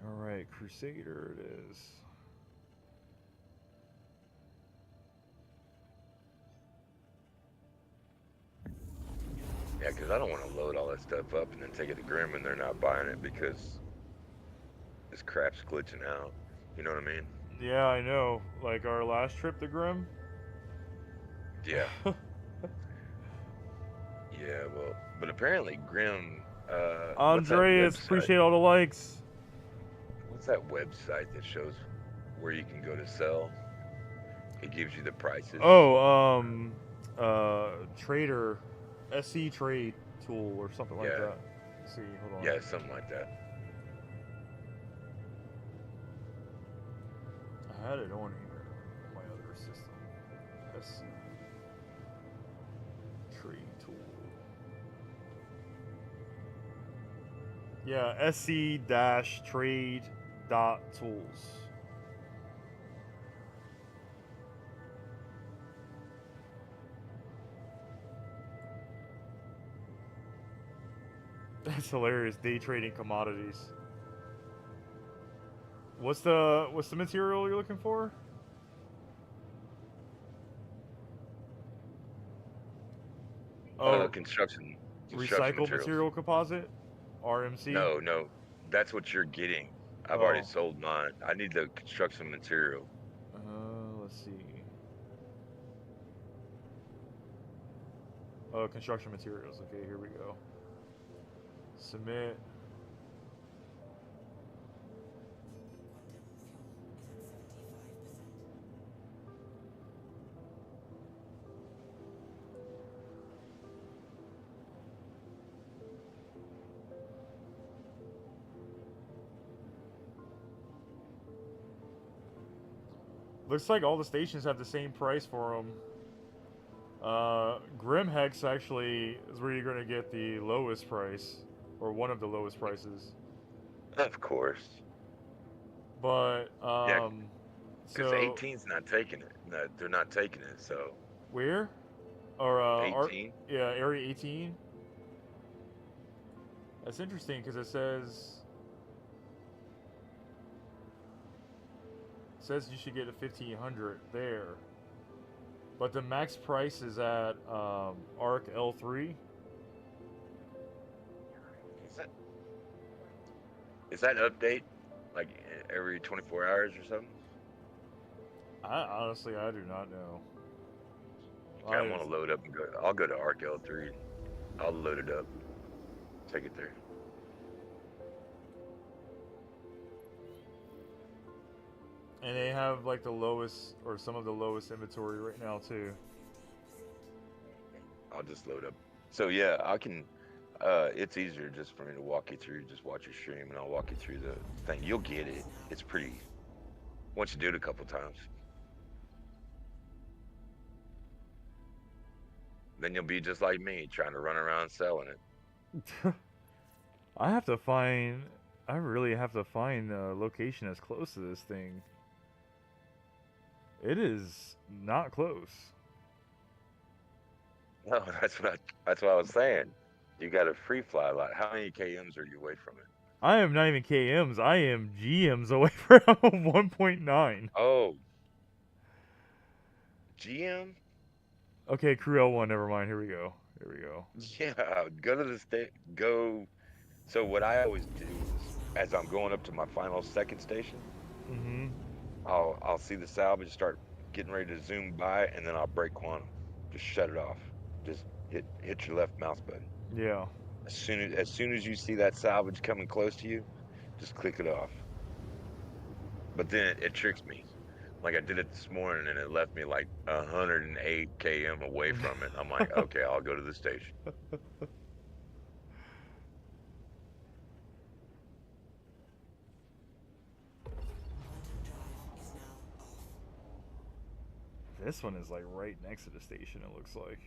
Alright, Crusader it is. Yeah, because I don't want to load all that stuff up and then take it to Grim and they're not buying it because this crap's glitching out. You know what I mean? Yeah, I know. Like our last trip to Grim? Yeah. Yeah, well, but apparently Grim. What's that Andreas, website? appreciate all the likes. What's that website that shows where you can go to sell? It gives you the prices. Oh, Trader, SC Trade Tool or something like Yeah. that. Let's see, hold on. Yeah, something like that. I had it on here, my other system. SC Trade Tool. Yeah, sc-trade.tools. That's hilarious. Day trading commodities. What's the material you're looking for? Oh, construction recycled materials. material composite, RMC. No, no, that's what you're getting. I've already Oh, sold mine. I need the construction material. let's see. Construction materials. Okay, here we go. Submit. Looks like all the stations have the same price for them. Grimhex actually is where you're going to get the lowest price, or one of the lowest prices. Of course. But, Yeah, because so, 18's not taking it. No, they're not taking it. So where? Or, 18. yeah, Area 18? That's interesting, because it says you should get a 1500 there. But the max price is at, Arc L3. Is that update like every 24 hours or something? Honestly, I do not know. Okay, I'm gonna load up and go. I'll go to Arc L3. I'll load it up. Take it there. And they have like the lowest, or some of the lowest inventory right now too. I'll just load up. So yeah, I can. It's easier just for me to walk you through. Just watch your stream, and I'll walk you through the thing. You'll get it. It's pretty. Once you do it a couple times, then you'll be just like me, trying to run around selling it. I really have to find a location as close to this thing. It is not close. No, that's what I was saying. You got a free fly lot. How many KMs are you away from it? I am not even KMs. I am GMs away from 1.9. Oh, GM? Okay, Crew L1. Never mind. Here we go. Yeah, go to the state. Go. So what I always do is, as I'm going up to my final second station, Mm-hmm. I'll see the salvage, start getting ready to zoom by, and then I'll break quantum. Just shut it off. Just hit your left mouse button. Yeah. As soon as you see that salvage coming close to you, just click it off. But then it tricks me. Like I did it this morning, and it left me like 108 km away from it. I'm like, okay, I'll go to the station. This one is like right next to the station. It looks like.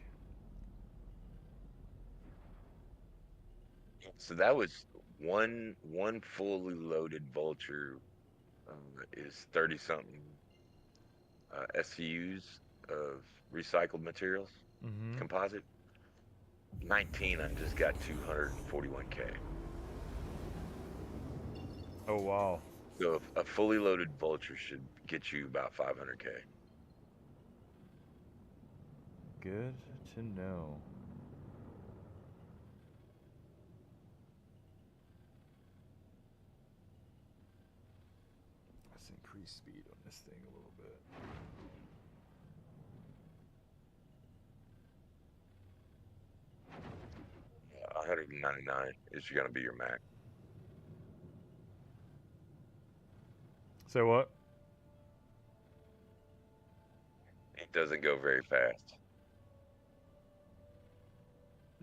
So that was one fully loaded vulture is 30 something SCUs of recycled materials, Mm-hmm. composite. 19, I just got 241K. Oh wow. So a fully loaded vulture should get you about 500K. Good to know. Let's increase speed on this thing a little bit. Yeah, 199 is going to be your max. Say what? It doesn't go very fast.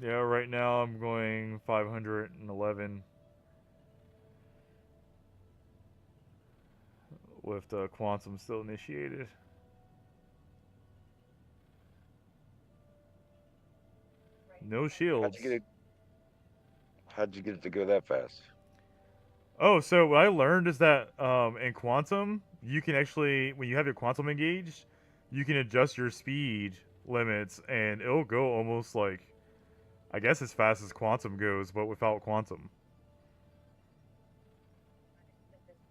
Yeah, right now I'm going 511 with the quantum still initiated. No shields. How'd you get it to go that fast? Oh, so what I learned is that in quantum, you can actually, when you have your quantum engaged, you can adjust your speed limits, and it'll go almost like, I guess as fast as Quantum goes, but without Quantum.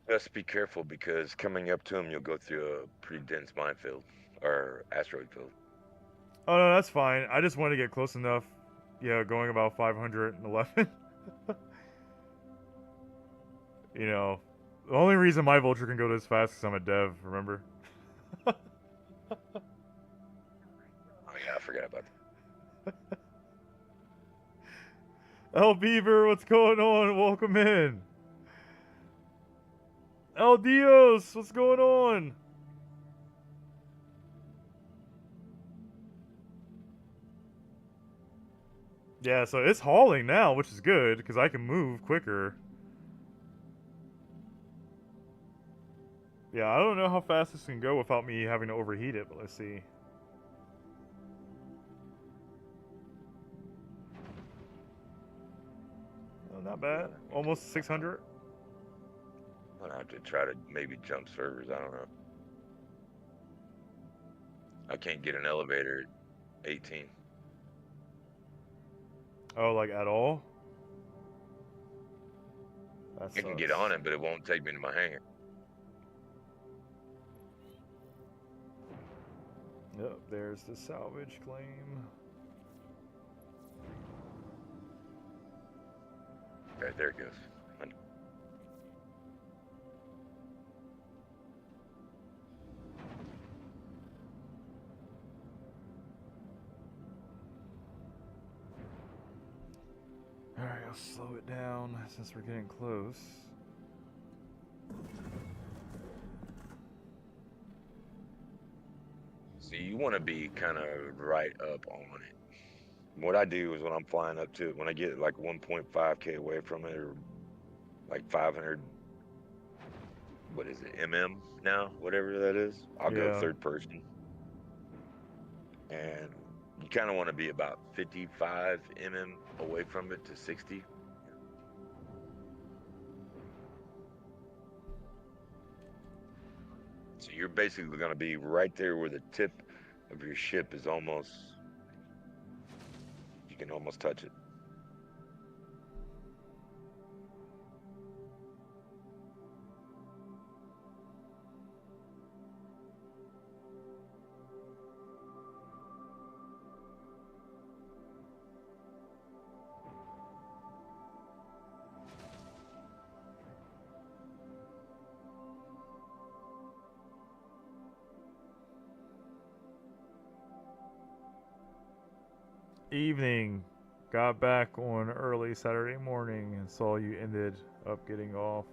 Just be careful because coming up to him, you'll go through a pretty dense minefield or asteroid field. Oh no, that's fine. I just want to get close enough. Yeah, going about 511. You know, the only reason my Vulture can go this fast is I'm a dev, remember? Oh yeah, I forgot about that. El Beaver, what's going on? Welcome in. El Dios, what's going on? Yeah, so it's hauling now, which is good, because I can move quicker. Yeah, I don't know how fast this can go without me having to overheat it, but let's see. Oh, not bad. Almost 600. I'm gonna have to try to maybe jump servers. I don't know. I can't get an elevator at 18. Oh, like at all? That I can get sucks. on it, but it won't take me to my hangar. Yep, there's the salvage claim. Okay, there it goes. Alright, I'll slow it down since we're getting close. So you want to be kind of right up on it. What I do is when I'm flying up to it, when I get like 1.5K away from it, or like 500, what is it, now, whatever that is, I'll go Yeah. third person. And you kind of want to be about 55 away from it to 60. So you're basically going to be right there where the tip of your ship is almost, you can almost touch it. Evening. Got back on early Saturday morning and saw you ended up getting off.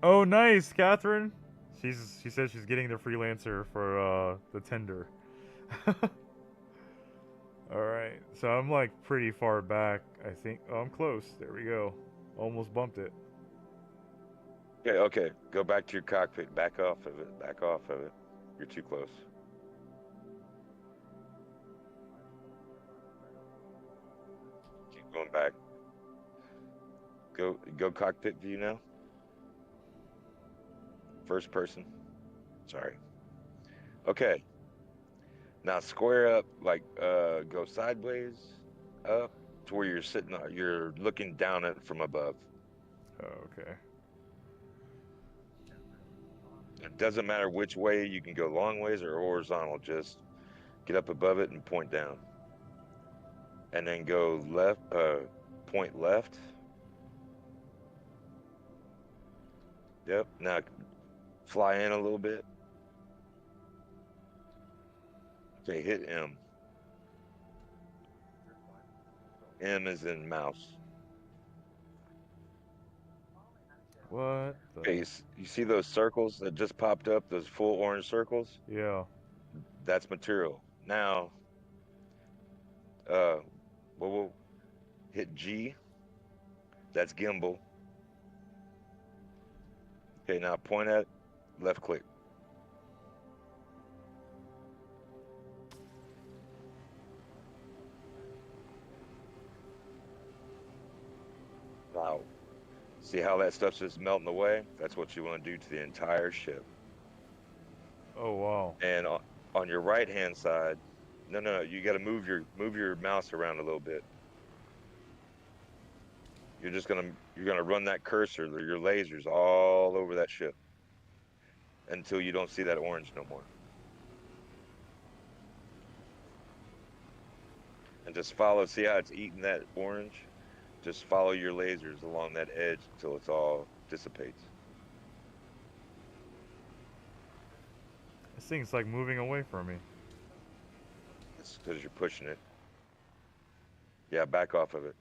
Oh, nice, Catherine. She says she's getting the freelancer for the tender. All right, so I'm like pretty far back. I think. Oh, I'm close. There we go. Almost bumped it. Okay. Go back to your cockpit. Back off of it. Back off of it. You're too close. Keep going back. Go cockpit view now. First person. Sorry. Okay. Now square up, like go sideways up to where you're sitting. You're looking down at it from above. Oh, okay. It doesn't matter which way. You can go long ways or horizontal. Just get up above it and point down. And then go left, point left. Yep. Now fly in a little bit. Okay, hit M. M is in mouse. What the? Okay, you see those circles that just popped up? Those full orange circles? Yeah. That's material. Now, we'll hit G. That's gimbal. Okay, now point at left click. Now, see how that stuff's just melting away? That's what you want to do to the entire ship. Oh wow. And on your right hand side, no, you got to move your mouse around a little bit. You're gonna run that cursor, your lasers all over that ship until you don't see that orange no more. And just follow, see how it's eating that orange? Just follow your lasers along that edge until it's all dissipates. This thing's like moving away from me. It's because you're pushing it. Yeah, back off of it.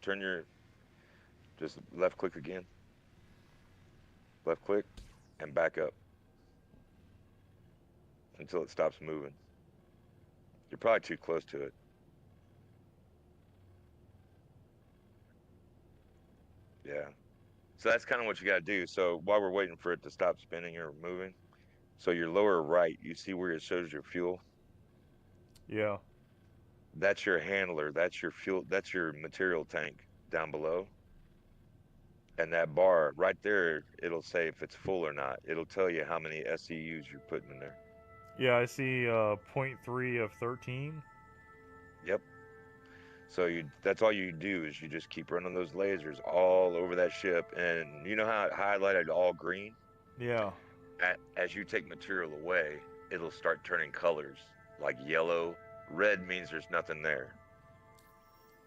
Just left click again. Left click and back up until it stops moving. You're probably too close to it. Yeah. So that's kind of what you got to do. So while we're waiting for it to stop spinning or moving, so your lower right, you see where it shows your fuel? Yeah. That's your handler. That's your fuel. That's your material tank down below. And that bar right there, it'll say if it's full or not. It'll tell you how many SEUs you're putting in there. Yeah, I see 0.3 of 13. Yep. So that's all you do is you just keep running those lasers all over that ship. And you know how it highlighted all green? Yeah. As you take material away, it'll start turning colors like yellow. Red means there's nothing there.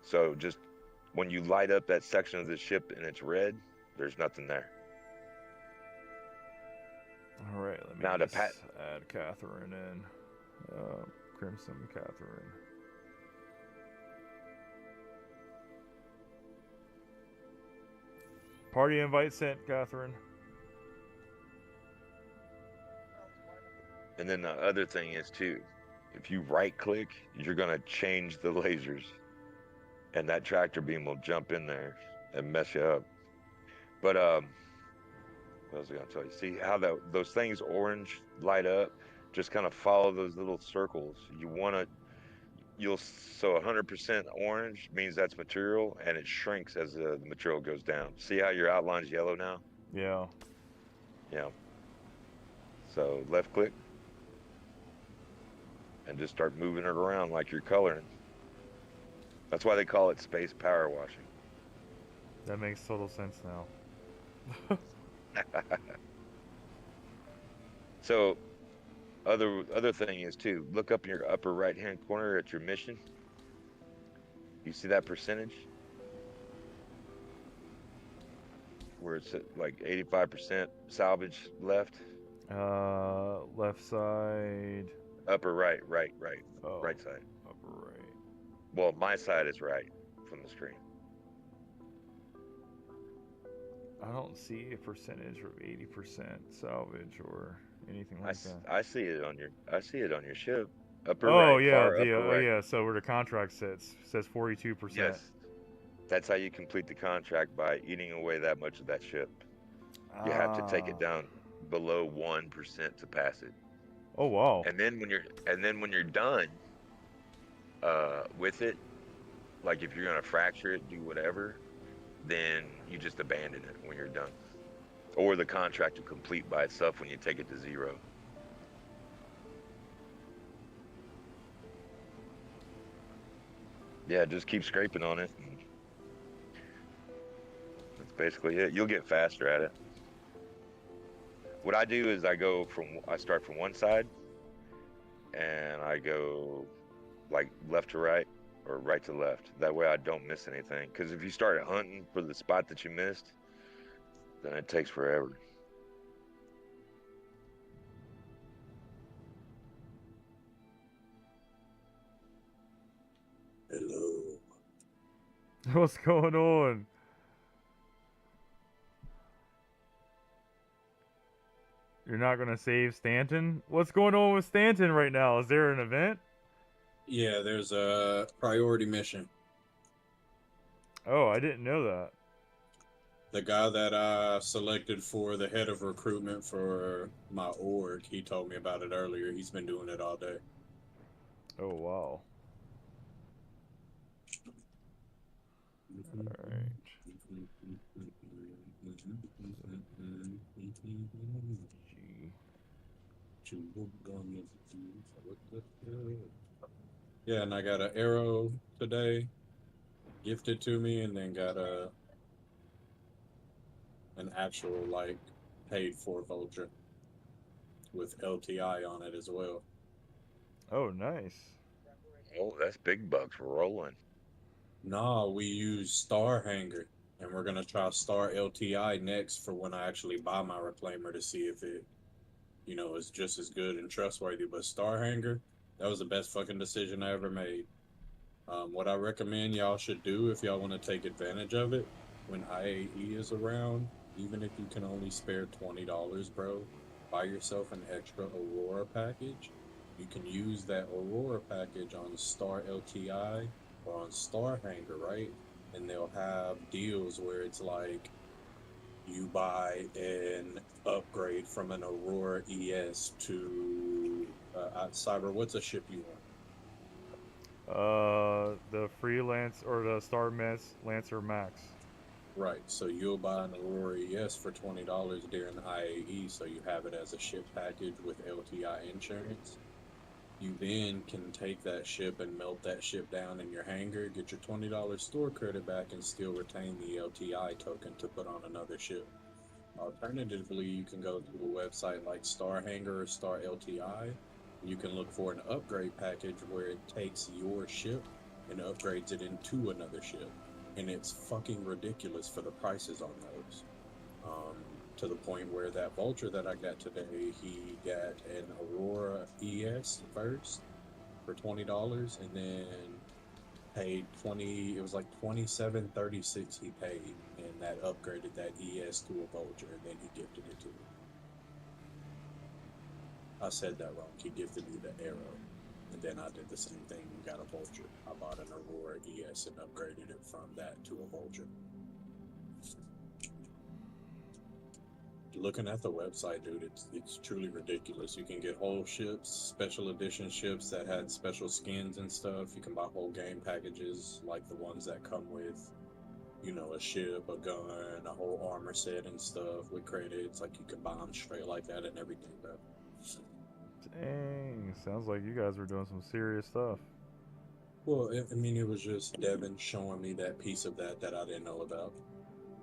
So just when you light up that section of the ship and it's red, there's nothing there. All right, let me Now just add Catherine in. Crimson Catherine. Party invite sent, Catherine. And then the other thing is too, if you right click, you're gonna change the lasers, and that tractor beam will jump in there and mess you up. But what was I gonna tell you? See how those things orange light up? Just kind of follow those little circles. So 100% orange means that's material, and it shrinks as the material goes down. See how your outline's yellow now? Yeah. Yeah. So left click, and just start moving it around like you're coloring. That's why they call it space power washing. That makes total sense now. So other thing is too, look up in your upper right hand corner at your mission. You see that percentage where it's at like 85% salvage left? Left side. Upper right. Oh, Right side. upper right. Well, my side is right from the screen. I don't see a percentage of 80% salvage or anything like that. I see it on your ship. Upper Oh right, yeah, far the upper right. yeah. So where the contract sits says 42%. Yes. That's how you complete the contract, by eating away that much of that ship. You have to take it down below 1% to pass it. Oh wow. And then when you're done with it, like if you're gonna fracture it, do whatever, then you just abandon it when you're done. Or the contract will complete by itself when you take it to 0. Yeah, just keep scraping on it. That's basically it. You'll get faster at it. What I do is I start from one side, and I go like left to right or right to left. That way I don't miss anything. Because if you start hunting for the spot that you missed, then it takes forever. Hello. What's going on? You're not gonna save Stanton? What's going on with Stanton right now? Is there an event? Yeah, there's a priority mission. Oh, I didn't know that. The guy that I selected for the head of recruitment for my org, he told me about it earlier. He's been doing it all day. Oh wow. Alright. G. what you gonna do? Yeah, and I got an arrow today, gifted to me, and then got an actual like paid for vulture with LTI on it as well. Oh, nice. Oh, that's big bucks rolling. Nah, we use Star Hanger, and we're gonna try Star LTI next for when I actually buy my reclaimer to see if it, is just as good and trustworthy. But Star Hanger, that was the best fucking decision I ever made. What I recommend y'all should do if y'all want to take advantage of it when IAE is around, even if you can only spare $20, bro, buy yourself an extra Aurora package. You can use that Aurora package on Star LTI or on Star Hanger, right? And they'll have deals where it's like you buy an upgrade from an Aurora ES to Cyber. What's a ship you want? The freelance or the Lancer Max. Right, so you'll buy an Aurora ES for $20 during IAE, so you have it as a ship package with LTI insurance. You then can take that ship and melt that ship down in your hangar, get your $20 store credit back, and still retain the LTI token to put on another ship. Alternatively, you can go to a website like Star Hanger or Star LTI. You can look for an upgrade package where it takes your ship and upgrades it into another ship. And it's fucking ridiculous for the prices on those. To the point where that Vulture that I got today, he got an Aurora ES first for $20, and then paid 20. It was like 27.36 he paid, and that upgraded that ES to a Vulture, and then he gifted it to me. I said that wrong. He gifted me the Arrow, and then I did the same thing and got a Vulture. I bought an Aurora ES and upgraded it from that to a Vulture. Looking at the website, dude, it's truly ridiculous. You can get whole ships, special edition ships that had special skins and stuff. You can buy whole game packages like the ones that come with, a ship, a gun, a whole armor set and stuff with credits. Like you can buy them straight like that and everything, bro. Dang, sounds like you guys were doing some serious stuff. Well, I mean, it was just Devin showing me that piece of that I didn't know about.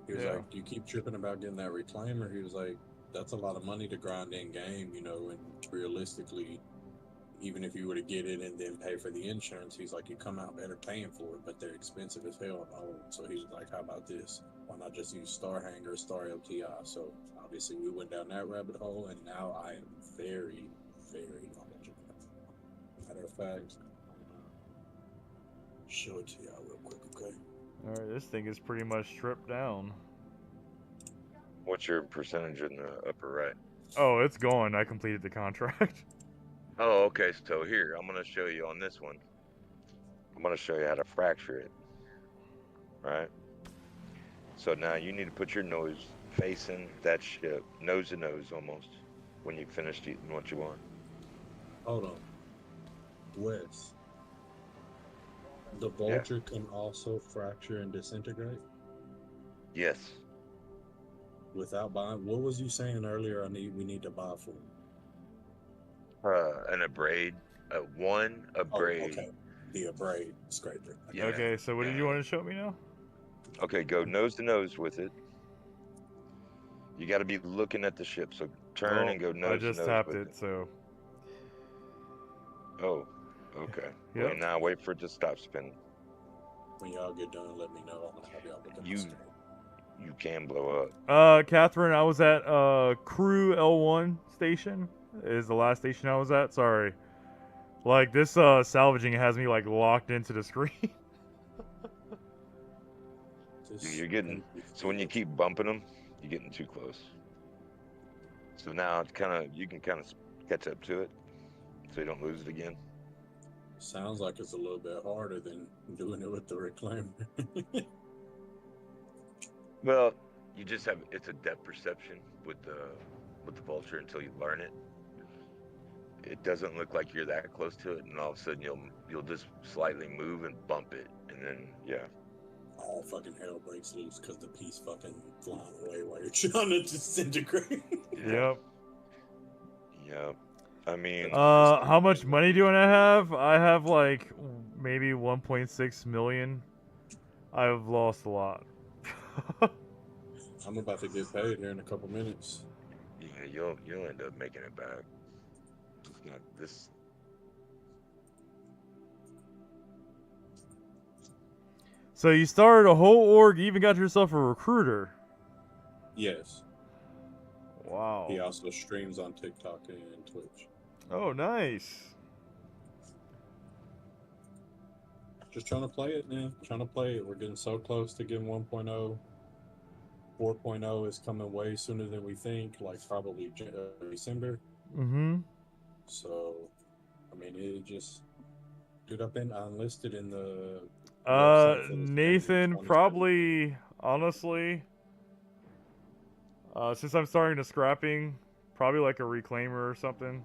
He was like, "You keep tripping about getting that reclaimer." He was like, "That's a lot of money to grind in game, and realistically, even if you were to get it and then pay for the insurance," he's like, "you come out better paying for it, but they're expensive as hell on hold." So he was like, "How about this? Why not just use Star Hanger, Star LTI?" So obviously we went down that rabbit hole, and now I am very, very knowledgeable. Matter of fact, show it to y'all real quick, okay? Alright, this thing is pretty much stripped down. What's your percentage in the upper right? Oh, it's going. I completed the contract. Oh, okay. So here, I'm going to show you on this one. I'm going to show you how to fracture it. Right? So now you need to put your nose facing that ship, nose to nose almost, when you've finished eating what you want. Hold on. Wes, the Vulture can also fracture and disintegrate? Yes. Without buying? What was you saying earlier we need to buy for? An abrade. One abrade. Oh, okay. The abrade scraper. Yeah. Okay, so what did you want to show me now? Okay, go nose to nose with it. You got to be looking at the ship, so turn and go nose to nose. I just tapped it, so. Oh, okay. Yep. Well, now wait for it to stop spinning. When y'all get done, let me know. I'm gonna have y'all look at the screen. You can blow up. Catherine, I was at Crew L1 station. Is the last station I was at. Sorry. Like this salvaging has me like locked into the screen. You're getting, so when you keep bumping them, you're getting too close. So now it's you can kind of catch up to it, so you don't lose it again. Sounds like it's a little bit harder than doing it with the reclaimer. Well, you just have, it's a depth perception with the Vulture until you learn it. It doesn't look like you're that close to it, and all of a sudden you'll just slightly move and bump it, and then all fucking hell breaks loose because the piece fucking flying away while you're trying to disintegrate. Yep. Yep. I mean, How much money do I have? I have like maybe 1.6 million. I've lost a lot. I'm about to get paid here in a couple minutes. yeah, you'll end up making it back. It's not this. So you started a whole org, you even got yourself a recruiter. Yes. Wow. He also streams on TikTok and Twitch. Oh, nice. Just trying to play it, man. Trying to play it. We're getting so close to getting 1.0. 4.0 is coming way sooner than we think, like probably December. Mm-hmm. So, I mean, it just. Dude, I've been enlisted in the website for this thing in Nathan, 2017. probably, honestly, since I'm starting to scrapping, probably like a reclaimer or something.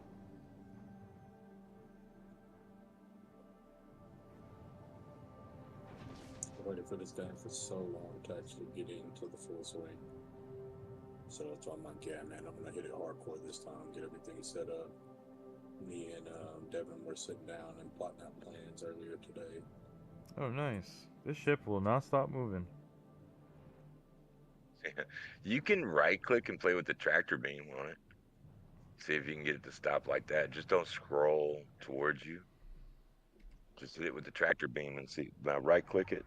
I waited for this game for so long to actually get into the full swing. So that's why I'm like, yeah, man, I'm gonna hit it hardcore this time, get everything set up. Me and Devin were sitting down and plotting out plans earlier today. Oh, nice. This ship will not stop moving. You can right click and play with the tractor beam on it. See if you can get it to stop like that. Just don't scroll towards you. Just hit it with the tractor beam and see. Now right click it.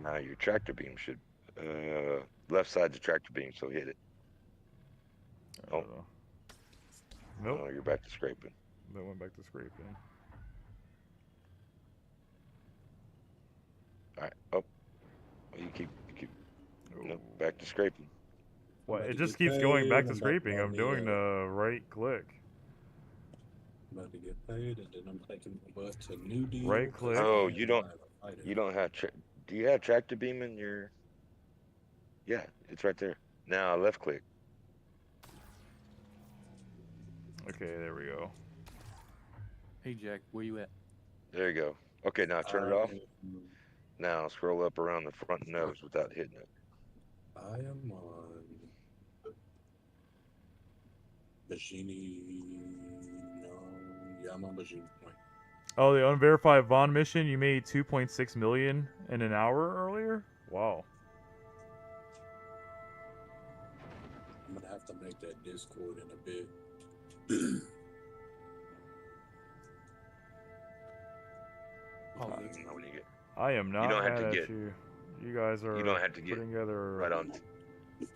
Now your tractor beam should left side's the tractor beam, so hit it. Oh. Nope. Oh, you're back to scraping. That went back to scraping. Alright. Oh. You keep no, back to scraping. What? About It to just get keeps going back paid, to I'm scraping. about I'm to doing the right click. I'm about to get paid, and then I'm taking my butt to New Deal. Right 'cause click. Oh, I you am don't not a fighter. you don't have do you have tractor beam in your Yeah, it's right there. Now left click. Okay, there we go. Hey Jack, where you at? There you go. Okay, now turn it off. Now scroll up around the front nose without hitting it. I am on Bajini. No, yeah, I'm on Bajini Point. Oh, the unverified Vaughn mission. You made 2.6 million in an hour earlier. Wow. I'm gonna have to make that Discord in a bit. When you get, I am not don't have mad to at get- you. You guys are you don't have to get putting together right on.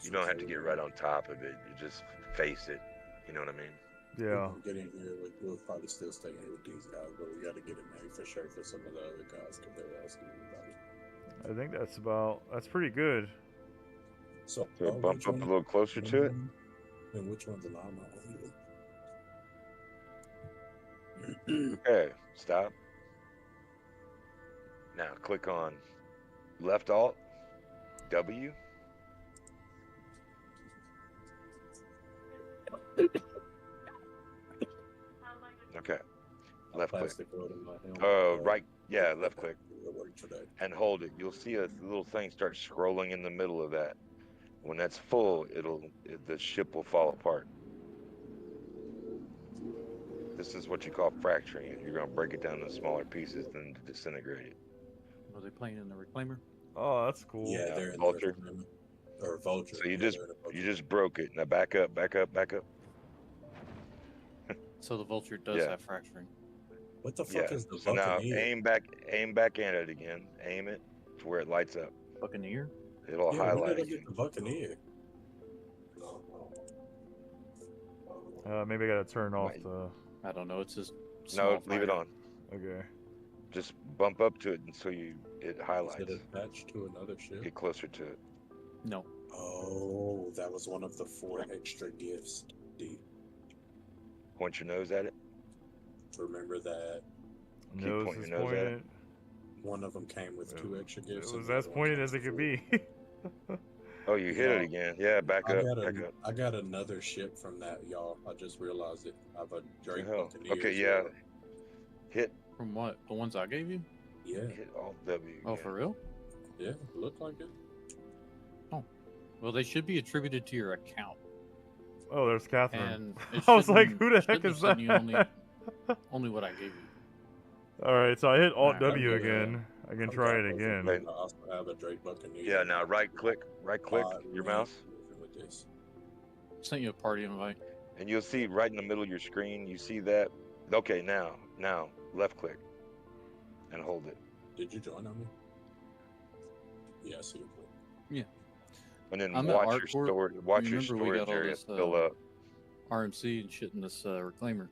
You don't have to get right on top of it. You just face it. You know what I mean? Yeah. We'll get in here. We'll probably still stay here with these guys, but we got to get it made for sure for some of the other guys because they're asking about it. I think that's pretty good. So bump up a little closer to it. And which one's allowed? Okay, stop. Now click on left alt W. Okay. Left click. Right. Yeah, left click. And hold it. You'll see a little thing start scrolling in the middle of that. When that's full, the ship will fall apart. This is what you call fracturing it. You're going to break it down into smaller pieces, then disintegrate it. Are they playing in the reclaimer? Oh, that's cool. Yeah, they're in Vulture. Or Vulture. So you just broke it. Now back up. So the vulture does have fracturing. What the fuck is the so now Buccaneer? aim back at it again. Aim it to where it lights up. Buccaneer? It'll Yeah, when highlight did I again. get the Buccaneer? Maybe I gotta turn off the. I don't know. It's just No, leave it on. Okay. Just bump up to it until it highlights. Is it attached to another ship? Get closer to it. No. Oh, that was one of the 4 extra gifts. D. Point your nose at it. Remember that Keep Nose pointing is your nose at it. pointed. one of them came with 2 extra It gifts. was and the as other one pointed came as it with could 4. be. Oh, you hit it again. Yeah, back up. I got another ship from that, y'all. I just realized it. I have a Drake hell? Buccaneer. Okay, as yeah. well. Hit From what? The ones I gave you? Yeah. hit alt W. Oh, again. for real? Yeah, look like it. Well, they should be attributed to your account, Oh, there's Catherine. and it I was like, shouldn't- who the it heck shouldn't is have that? sent you only what I gave you. Alright, so I hit Alt Alright, W I've got a- again. I can I've try got it both of again. them. I also have a Drake Buccaneer. Yeah, now right click your mouse, With this. Sent you a party invite. and you'll see right in the middle of your screen. You see that? Okay, now left click, and hold it, Did you join on me? Yeah, I see you. and then I'm at watch your Artport. storage. Watch your Remember we storage got all area this, fill up. RMC and shit in this reclaimer.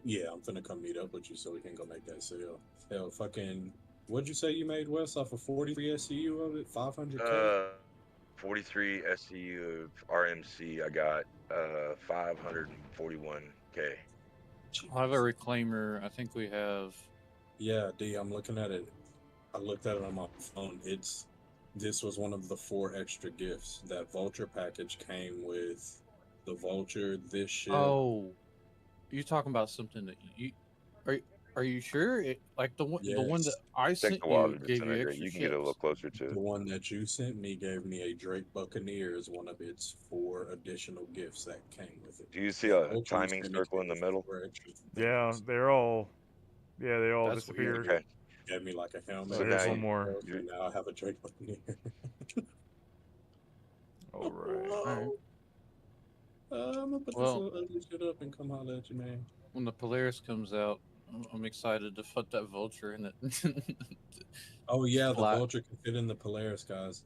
Yeah, I'm finna come meet up with you so we can go make that sale. Hell, fucking, what'd you say you made, Wes, off of 43 SCU of it? 500K? 43 SCU of RMC. I got 541K. I'll have a reclaimer. I think we have. Yeah, D, I'm looking at it. I looked at it on my phone. This was one of the 4 extra gifts. That vulture package came with the vulture, this ship. Oh, you're talking about something that you are you sure? Like the one Yes. that I Take sent the water you to gave you disintegrate. extra You can get a little ships. closer to The it. one that you sent me gave me a Drake Buccaneer as one of its 4 additional gifts that came with it. Do you see The a vulture you timing sent me circle in the gave me middle? 4 extra Yeah, things. they all That's disappeared. weird. Okay. Gave me like a helmet. So So here's now one more. And now I have a Drake Buccaneer. Alright. Alright. I'm gonna put Well- this little ugly shit up and come holler at you, man. When the Polaris comes out, I'm excited to put that vulture in it. Oh yeah, the Flat. vulture can fit in the Polaris, guys.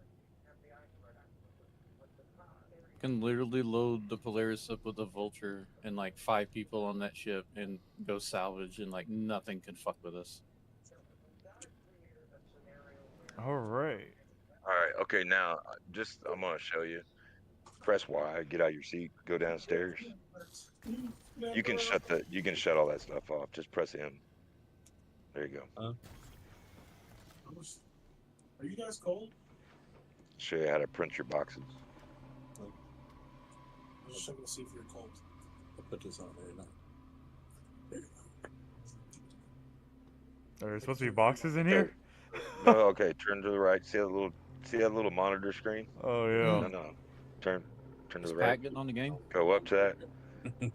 Can literally load the Polaris up with a vulture and like 5 people on that ship and go salvage, and like nothing can fuck with us. Alright. All right. Okay. Now, I'm gonna show you. Press Y. Get out of your seat. Go downstairs. You can shut all that stuff off. Just press M. There you go. Are you guys cold? Show you how to print your boxes. I'm just checking to see if you're cold. I'll put this on there now. Are there supposed to be boxes in here? No. Okay. Turn to the right. See that little monitor screen? Oh yeah. No. Turn to Is the Pat right. getting on the game? Go up to that. I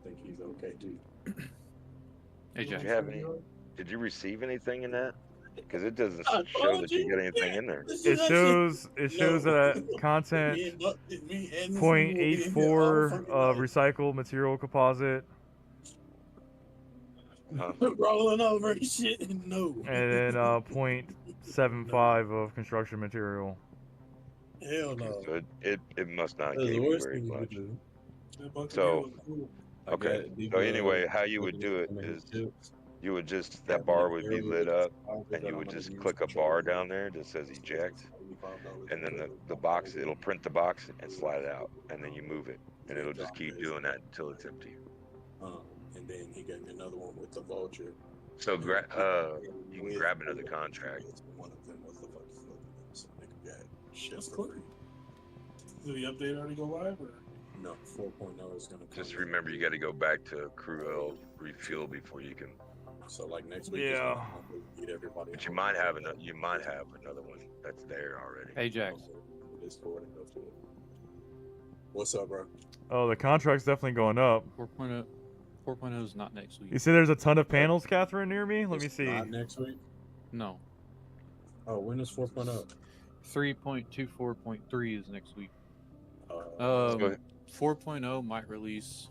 think he's okay too. Hey, Did Jack. you have any? Did you receive anything in that? Because it doesn't show that you got anything in there. It shows that content 0.84 of recycled material composite, rolling over and shit. No. and then 0.75 of construction material. Hell no. So it must not That's give the you worst very thing you much. could do. That Buccaneer So- look cool. Okay. So anyway, how you would do it is you would just that bar would be lit up, and you would just click a bar down there that says eject, and then the box, it'll print the box and slide it out, and then you move it, and it'll just keep doing that until it's empty. And then he gave me another one with the vulture. So you can grab another contract. One of them was the fucking so nigga got shit. That's cool. Did the update already go live or? No, 4.0 is gonna come. Just remember, you got to go back to crew L refuel before you can. So like next week, Yeah. Meet everybody. But you might have another one that's there already. Hey, Jack. Discord and go to it. What's up, bro? Oh, the contract's definitely going up. 4.0. 4.0 is not next week. You see, there's a ton of panels, Catherine, near me. Let me It's see. Not next week. No. Oh, when is 4.0? 3.24.3 is next week. So- 4.0 might release.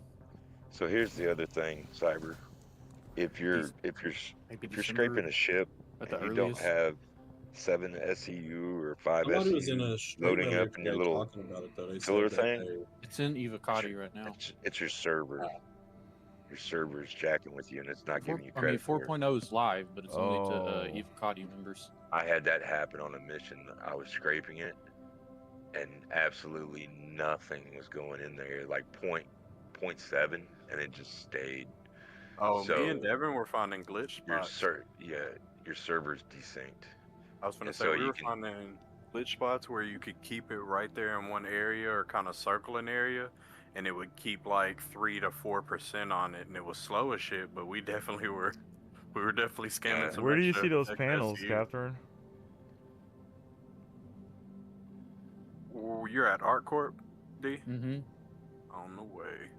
So here's the other thing, Cyber. If you're Maybe if you're scraping a ship at the and you don't earliest. have 7 SEU or 5 Somebody was in SEU a stream loading earlier up in your today little talking about it, though. They filler said that thing, It's in Evocati right now. it's your server. Your server's jacking with you, and it's not giving you I mean, credit for it. 4.0 is live, but it's only to Oh. Evocati members. I had that happen on a mission. I was scraping it, and absolutely nothing was going in there, like 0.7, and it just stayed. Oh, So- me and Devin were finding glitch Your spots. your server's desynced. I was gonna and say so we you were can- finding glitch spots where you could keep it right there in one area or kind of circle an area, and it would keep like 3 to 4% on it, and it was slow as shit. But we were definitely scamming some. Where do you extra- see those extra panels, SU. Catherine? you're at Art Corp, D? Mm-hmm. On the way.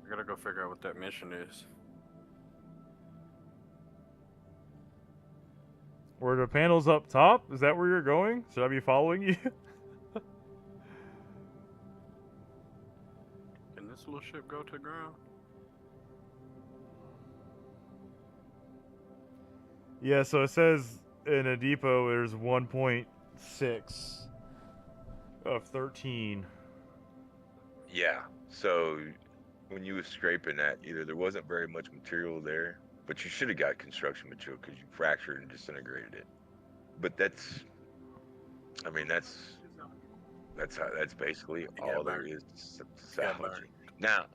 I gotta go figure out what that mission is. Were the panels up top? Is that where you're going? Should I be following you? Can this little ship go to the ground? Yeah, so it says in a depot there's 1.6 of 13. Yeah. So when you was scraping that, either there wasn't very much material there, but you should have got construction material because you fractured and disintegrated it. But that's basically all there is to salvaging. Now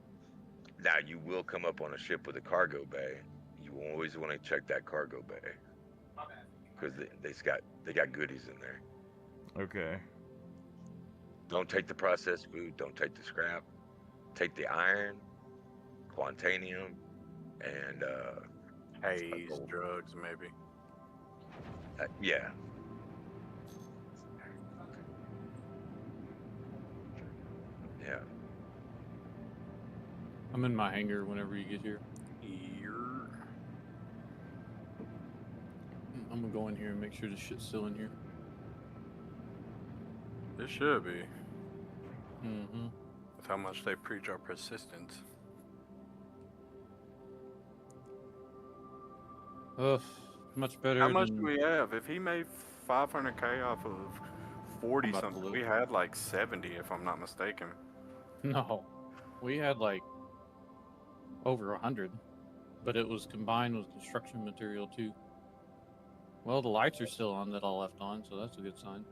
you will come up on a ship with a cargo bay. You always want to check that cargo bay because they got goodies in there. Okay. Don't take the processed food. Don't take the scrap. Take the iron, quantanium, and haze, drugs, maybe. Yeah. Yeah. I'm in my hangar whenever you get here. I'm gonna go in here and make sure this shit's still in here. It should be. Mm-hmm. With how much they preach our persistence. Ugh, much better. How much than... do we have? If he made 500K off of 40 something, we had like 70 if I'm not mistaken. No, we had like over 100, but it was combined with construction material too. Well, the lights are still on that I left on, so that's a good sign.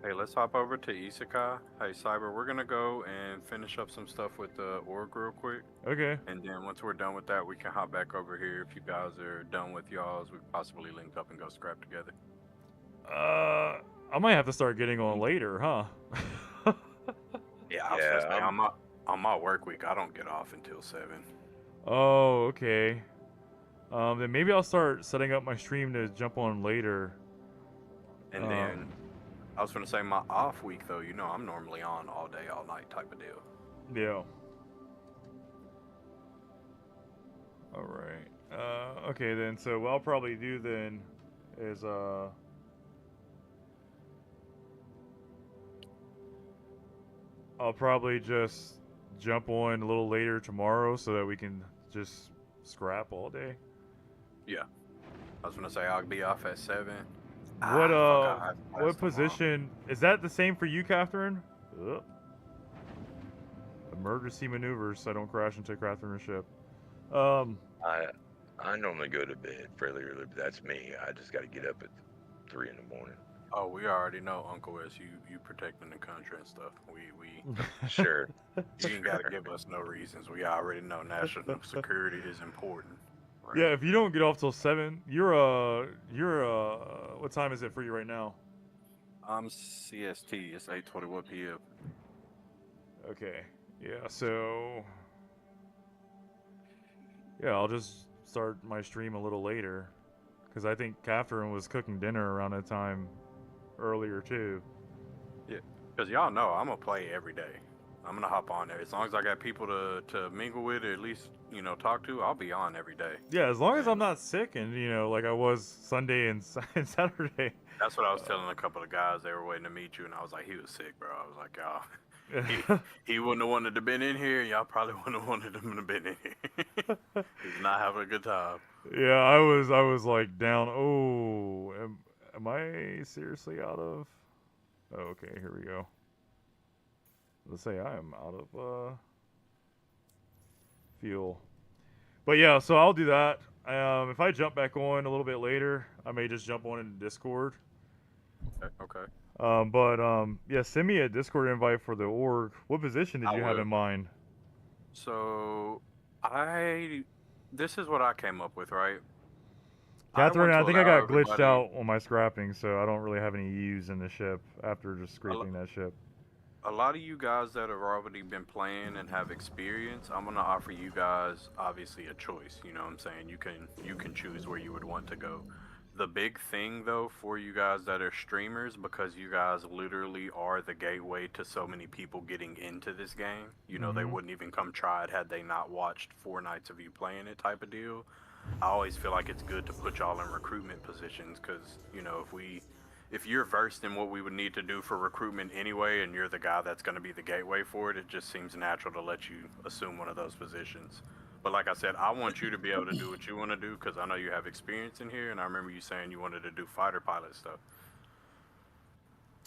Hey, let's hop over to Isekai. Hey, Cyber, we're gonna go and finish up some stuff with the org real quick. Okay. And then once we're done with that, we can hop back over here. If you guys are done with y'all's, we possibly link up and go scrap together. I might have to start getting on later, huh? Yeah, I was gonna say, on my work week, I don't get off until 7. Oh, okay. Then maybe I'll start setting up my stream to jump on later. And then I was gonna say my off week though, you know, I'm normally on all day, all night type of deal. Yeah. All right. Okay then. So what I'll probably do then is I'll probably just jump on a little later tomorrow so that we can just scrap all day. Yeah. I was gonna say I'll be off at 7. What position is that? The same for you, Catherine? Ugh. Emergency maneuvers so I don't crash into Catherine's ship. I normally go to bed fairly early, but that's me. I just got to get up at 3 in the morning. Oh, we already know, Uncle S, you protecting the country and stuff. We Sure. You ain't gotta give us no reasons. We already know national security is important. Right? Yeah, if you don't get off till 7, you're what time is it for you right now? I'm CST. It's 8:21 p.m. Okay. Yeah. So. Yeah, I'll just start my stream a little later, because I think Catherine was cooking dinner around that time earlier too. Yeah, because y'all know I'm gonna play every day. I'm gonna hop on there as long as I got people to mingle with, or at least talk to. I'll be on every day. Yeah, as long as I'm not sick and like I was Sunday and Saturday. That's what I was telling a couple of guys. They were waiting to meet you, and I was like, he was sick, bro. I was like, y'all, he wouldn't have wanted to been in here. Y'all probably wouldn't have wanted him to been in here. He's not having a good time. Yeah, I was like down. Oh, am I seriously out of? Oh, okay, here we go. Let's say I am out of fuel. But yeah, so I'll do that. If I jump back on a little bit later, I may just jump on in Discord. Okay. Yeah, send me a Discord invite for the org. What position did you have in mind? So, this is what I came up with, right? Catherine, I think I got glitched out on my scrapping, so I don't really have any U's in the ship after just scraping that ship. a lot of you guys that have already been playing and have experience, I'm gonna offer you guys obviously a choice. You know what I'm saying? You can choose where you would want to go. The big thing though for you guys that are streamers, because you guys literally are the gateway to so many people getting into this game. You know, they Mm-hmm. wouldn't even come try it had they not watched 4 nights of you playing it type of deal. I always feel like it's good to put y'all in recruitment positions because, you know, if you're versed in what we would need to do for recruitment anyway, and you're the guy that's going to be the gateway for it, it just seems natural to let you assume one of those positions. But like I said, I want you to be able to do what you want to do because I know you have experience in here, and I remember you saying you wanted to do fighter pilot stuff.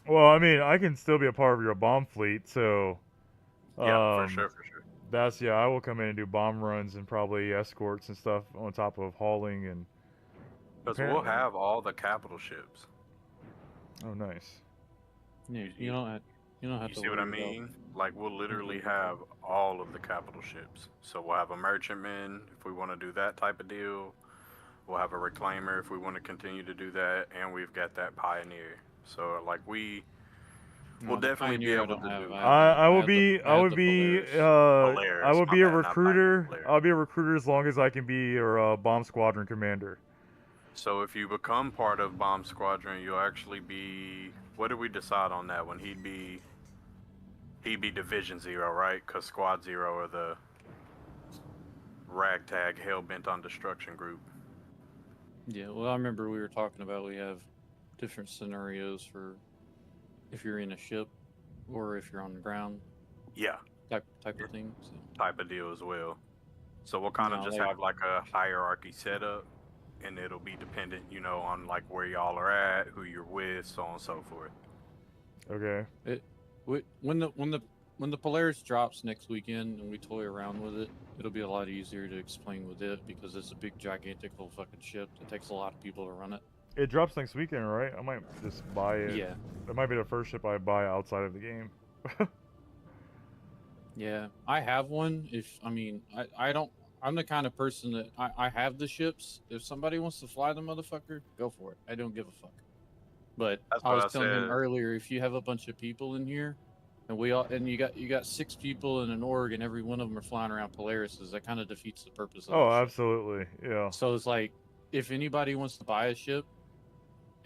Well, I mean, I can still be a part of your bomb fleet, so Yeah, for um, sure, for sure. that's yeah. I will come in and do bomb runs and probably escorts and stuff on top of hauling and Because we'll apparently. have all the capital ships. Oh, nice. Yeah, You, you you, don't have, you don't have you to see what I worry about. mean? Like, we'll literally have all of the capital ships. So we'll have a merchantman if we want to do that type of deal. We'll have a reclaimer if we want to continue to do that, and we've got that pioneer. So like we'll No, the definitely be Pioneer I able don't to have. do I I will have the be I I have would the be Polaris. I Polaris. would My be a bad, not Pioneer, recruiter. Polaris. I'll be a recruiter as long as I can be your bomb squadron commander. So if you become part of Bomb Squadron, you'll actually be. What did we decide on that one? He'd be Division Zero, right? Because Squad Zero are the ragtag hell bent on destruction group. Yeah, well, I remember we were talking about we have different scenarios for if you're in a ship or if you're on the ground Yeah, type of thing. So type of deal as well. So we'll kind of no, just like have like a hierarchy set up, and it'll be dependent, you know, on like where y'all are at, who you're with, so on and so forth. Okay. it when the Polaris drops next weekend and we toy around with it, it'll be a lot easier to explain with it because it's a big gigantical fucking ship that takes a lot of people to run it. It drops next weekend, right? I might just buy it. Yeah, It might be the first ship I buy outside of the game. yeah. I have one. If I mean, I don't. I'm the kind of person that I have the ships. If somebody wants to fly the motherfucker, go for it. I don't give a fuck. But That's I what was I telling him said. earlier, if you have a bunch of people in here, and you got 6 people in an org, and every one of them are flying around Polarises, that kind of defeats the purpose of Oh, that ship. absolutely. Yeah. So it's like, if anybody wants to buy a ship,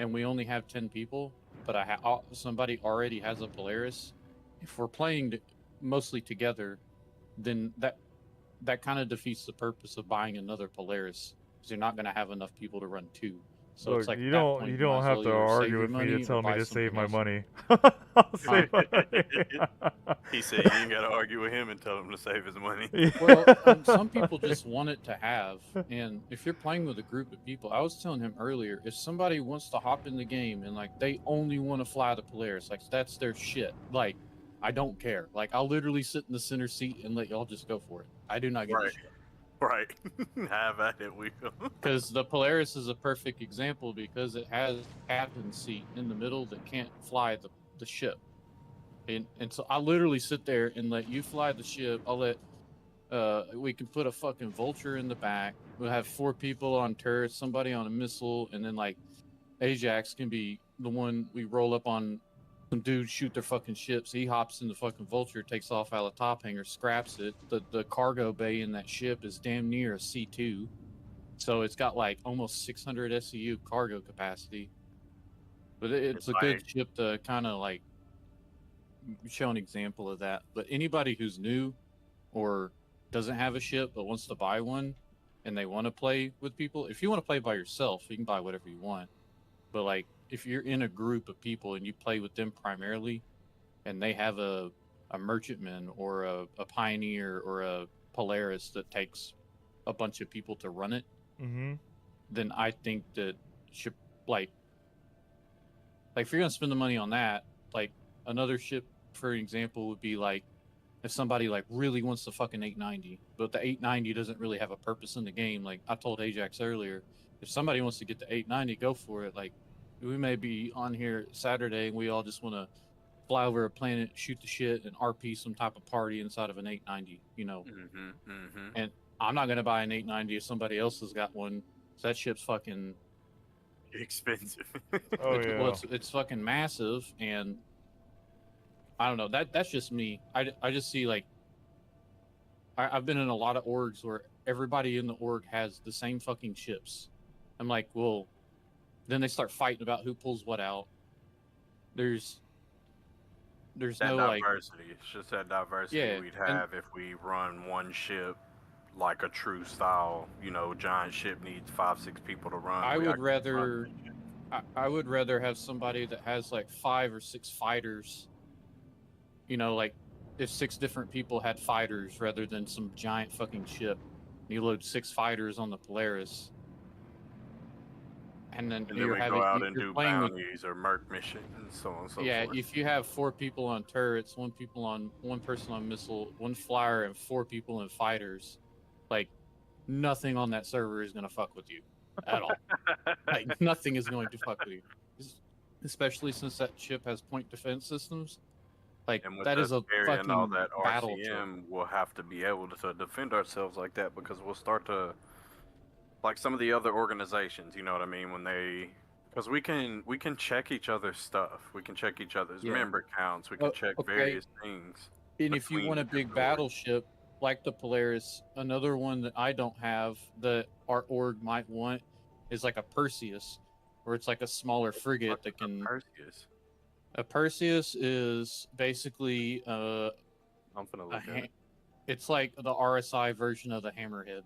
and we only have 10 people, but somebody already has a Polaris, if we're playing mostly together, then that kind of defeats the purpose of buying another Polaris because you're not going to have enough people to run two. So it's Look, like at you that don't point, you you might don't as have well to either save argue your with me to money or tell me buy to save something my else. money. I'll Huh? save my money. He said you ain't got to argue with him and tell him to save his money. Well, some people just want it to have, and if you're playing with a group of people, I was telling him earlier, if somebody wants to hop in the game and like they only want to fly the Polaris, like that's their shit. Like, I don't care. Like, I'll literally sit in the center seat and let y'all just go for it. I do not give a Right. shit. Right. Have at it, we go. Because the Polaris is a perfect example because it has a captain seat in the middle that can't fly the ship. And so I literally sit there and let you fly the ship. I'll let we can put a fucking vulture in the back. We'll have 4 people on turrets, somebody on a missile, and then like Ajax can be the one we roll up on. Some dudes shoot their fucking ships. He hops in the fucking vulture, takes off out of the top hanger, scraps it. The cargo bay in that ship is damn near a C2, so it's got like almost 600 SEU cargo capacity. But it's It's a like good ship to kind of like show an example of that. But anybody who's new or doesn't have a ship but wants to buy one and they want to play with people, if you want to play by yourself, you can buy whatever you want. But like if you're in a group of people and you play with them primarily and they have a merchantman or a pioneer or a Polaris that takes a bunch of people to run it, Mm-hmm. then I think that should like if you're gonna spend the money on that, like another ship, for example, would be like if somebody like really wants the fucking 890, but the 890 doesn't really have a purpose in the game. Like I told Ajax earlier, if somebody wants to get the 890, go for it. Like we may be on here Saturday and we all just want to fly over a planet, shoot the shit, and RP some type of party inside of an 890, you know. Mm-hmm. Mm-hmm. And I'm not gonna buy an 890 if somebody else has got one. So that ship's fucking Expensive. Oh yeah. it's fucking massive, and I don't know. That's just me. I just see like I've been in a lot of orgs where everybody in the org has the same fucking ships. I'm like, well, then they start fighting about who pulls what out. There's That no like, diversity. It's just that diversity yeah, we'd and have if we run one ship like a true style. You know, giant ship needs 5, 6 people to run. I We would actually run rather that shit. I would rather have somebody that has like 5 or 6 fighters. You know, like if 6 different people had fighters rather than some giant fucking ship. You load 6 fighters on the Polaris, and then And then we go out and you're do playing with, bounties or merc missions and so on and so yeah. forth. If you have 4 people on turrets, one person on missile, one flyer, and 4 people in fighters, like nothing on that server is gonna fuck with you at all. Like nothing is going to fuck with you, especially since that ship has point defense systems. Like And with that us is a carrying all fucking that battle trip. RCM, we'll have to be able to defend ourselves like that because we'll start to, like some of the other organizations, you know what I mean? When they, because we can check each other's stuff, we can check each other's Yeah. member counts, we can check Okay. various things. And if you between want a the big different orgs. battleship like the Polaris, another one that I don't have that our org might want is like a Perseus, where it's like a smaller frigate What's that a can. Perseus? A Perseus is basically I'm gonna a look at it. it's like the RSI version of the Hammerhead.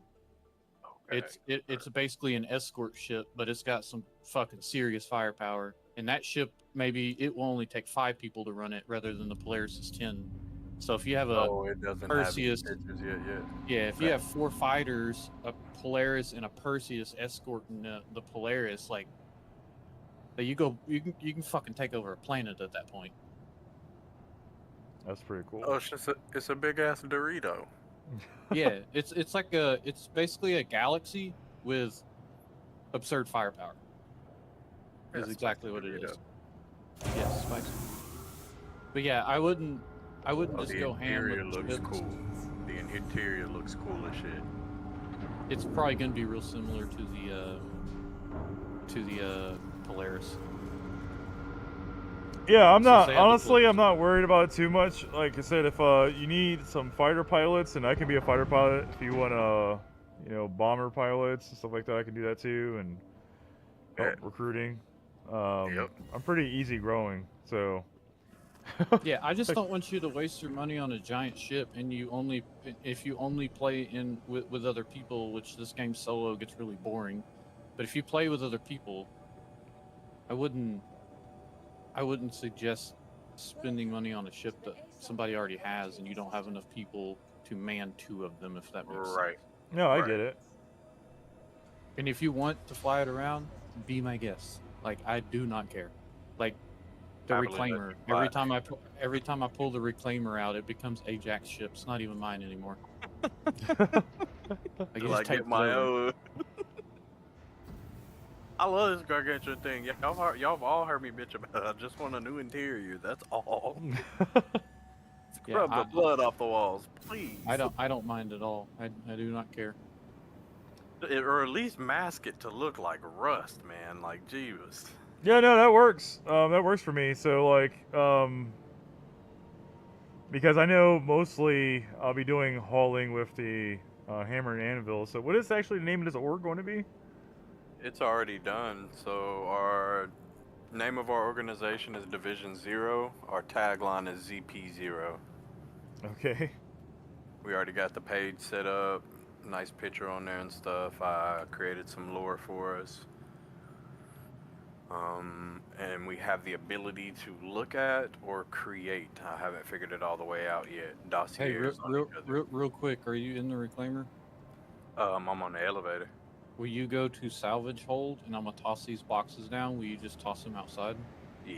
Okay. It's basically an escort ship, but it's got some fucking serious firepower. And that ship, maybe it will only take 5 people to run it rather than the Polaris's 10. So if you have a Oh, it doesn't Perseus, have any pictures yet. yeah, if you have 4 fighters, a Polaris and a Perseus escorting the Polaris, like you can fucking take over a planet at that point. That's pretty cool. Oh, it's a big ass Dorito. Yeah, it's basically a galaxy with absurd firepower. Is Yeah, exactly spicy what it Dorito. is. Yes, spicy. But yeah, I wouldn't Oh, just the go ham with interior looks chips. cool. The interior looks cool as shit. It's probably gonna be real similar to the Polaris. Yeah, I'm Since not they have the honestly. I'm Polaris. not worried about it too much. Like I said, if you need some fighter pilots, and I can be a fighter pilot. If you want bomber pilots and stuff like that, I can do that too, and help recruiting. Yep. I'm pretty easy growing, so. Yeah, I just don't want you to waste your money on a giant ship, and if you only play with other people, which this game solo gets really boring. But if you play with other people, I wouldn't suggest spending money on a ship that somebody already has, and you don't have enough people to man 2 of them, if that makes sense. No, I get it. And if you want to fly it around, be my guest. Like, I do not care. Like the Reclaimer. Every time I pull the Reclaimer out, it becomes Ajax ship. It's not even mine anymore. Till I get my own. I love this gargantuan thing. Y'all have all heard me bitch about it. I just want a new interior. That's all. Scrub the blood off the walls, please. I don't mind at all. I do not care. Or at least mask it to look like rust, man. Like Jesus. Yeah, no, that works. That works for me. So like, because I know mostly I'll be doing hauling with the hammer and anvil. So what is actually the name of this org going to be? It's already done. So our name of our organization is Division 0. Our tagline is ZP0. Okay. We already got the page set up. Nice picture on there and stuff. I created some lore for us. And we have the ability to look at or create. I haven't figured it all the way out yet. Hey, Dossiers on each other. real quick, are you in the Reclaimer? I'm on the elevator. Will you go to salvage hold, and I'm gonna toss these boxes down? Will you just toss them outside? Yeah.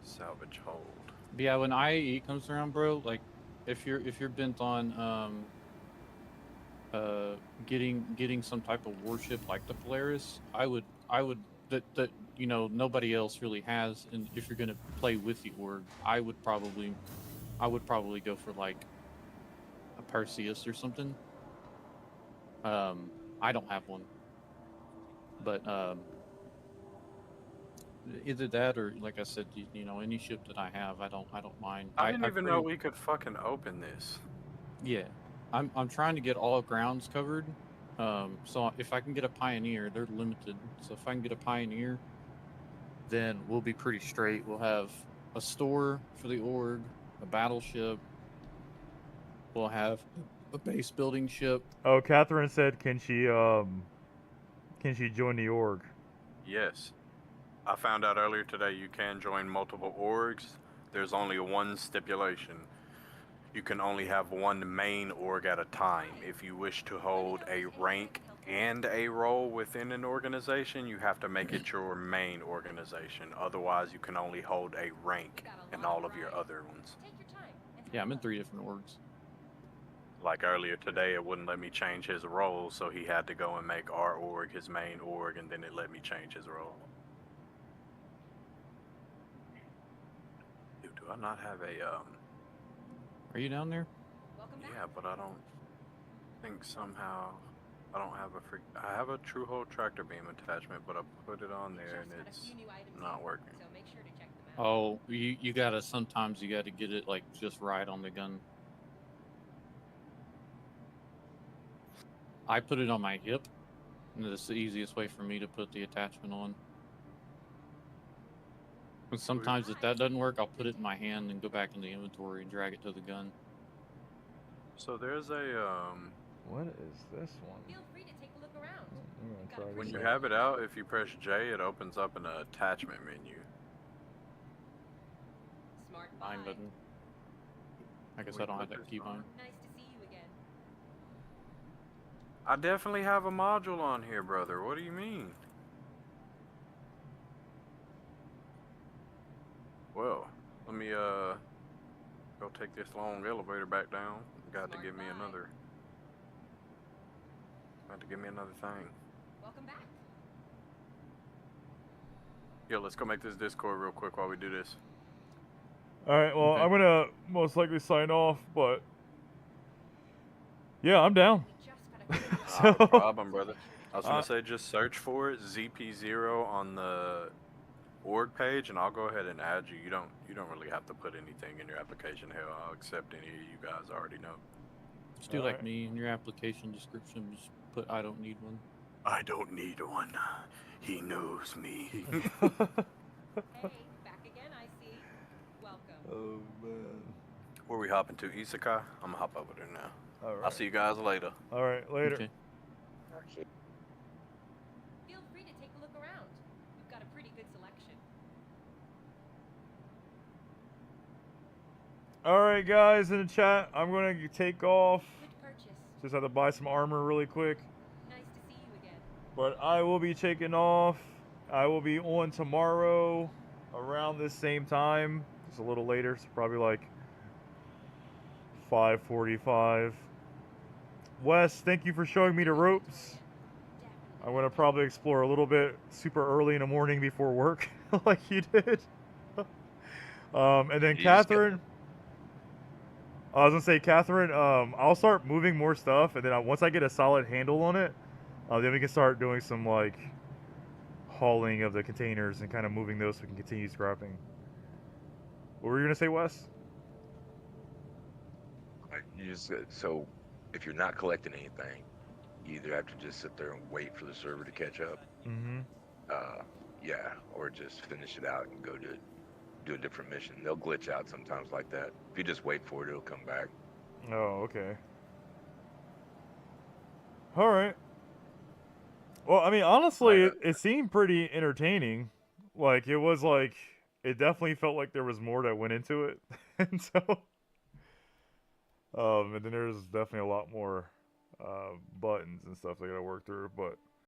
Salvage hold. But yeah, when IAE comes around, bro, like if you're bent on getting some type of warship like the Polaris, I would that nobody else really has, and if you're gonna play with the org, I would probably go for like a Perseus or something. I don't have one, but Either that or, like I said, you know, any ship that I have, I don't mind. I didn't I even know we could fucking open this. Yeah, I'm trying to get all grounds covered. So if I can get a pioneer, they're limited. So if I can get a pioneer, then we'll be pretty straight. We'll have a store for the org, a battleship. We'll have a base building ship. Oh, Catherine said, can she join the org? Yes. I found out earlier today you can join multiple orgs. There's only one stipulation. You can only have one main org at a time. If you wish to hold a rank and a role within an organization, you have to make it your main organization. Otherwise, you can only hold a rank in all of your other ones. Yeah, I'm in 3 different orgs. Like earlier today, it wouldn't let me change his role, so he had to go and make our org his main org, and then it let me change his role. Dude, do I not have a, Are you down there? Yeah, but I don't think somehow I don't have I have a true hold tractor beam attachment, but I put it on there and it's not working. Oh, you gotta, sometimes you gotta get it like just right on the gun. I put it on my hip, and it's the easiest way for me to put the attachment on. And sometimes if that doesn't work, I'll put it in my hand and go back in the inventory and drag it to the gun. So there's a What is this one? Feel free to take a look around. I'm gonna try when this you out. have it out, if you press J, it opens up an attachment menu. Mine doesn't. I guess I don't have that keybind. Nice to see you again. I definitely have a module on here, brother. What do you mean? Well, let me go take this long elevator back down. Got to give me another. Got to give me another thing. Welcome back. Yo, let's go make this Discord real quick while we do this. Alright, well, Okay. I'm gonna most likely sign off, but yeah, I'm down. Not a problem, brother. I was gonna say just search for it, ZP0 on the org page, and I'll go ahead and add you. You don't really have to put anything in your application. Hell, I'll accept any of you guys already know. Just do like me in your application description. Just put I don't need one. I don't need one. He knows me. Hey, back again, I see. Welcome. Oh man. Where we hopping to? Isekai? I'm gonna hop over there now. Alright. I'll see you guys later. Alright, later. Okay. Feel free to take a look around. We've got a pretty good selection. Alright, guys, in the chat, I'm gonna take off. Good purchase. Just have to buy some armor really quick. Nice to see you again. But I will be taking off. I will be on tomorrow around this same time. Just a little later, so probably like 5:45. Wes, thank you for showing me the ropes. I'm gonna probably explore a little bit super early in the morning before work, like you did. And then Catherine. I was gonna say, Catherine, I'll start moving more stuff, and then once I get a solid handle on it, then we can start doing some like hauling of the containers and kind of moving those so we can continue scrapping. What were you gonna say, Wes? So, if you're not collecting anything, you either have to just sit there and wait for the server to catch up. Mm-hmm. Yeah, or just finish it out and go to do a different mission. They'll glitch out sometimes like that. If you just wait for it, it'll come back. Oh, okay. Alright. Well, I mean, honestly, it seemed pretty entertaining. Like, it was like, it definitely felt like there was more that went into it. And so, and then there's definitely a lot more buttons and stuff they gotta work through, but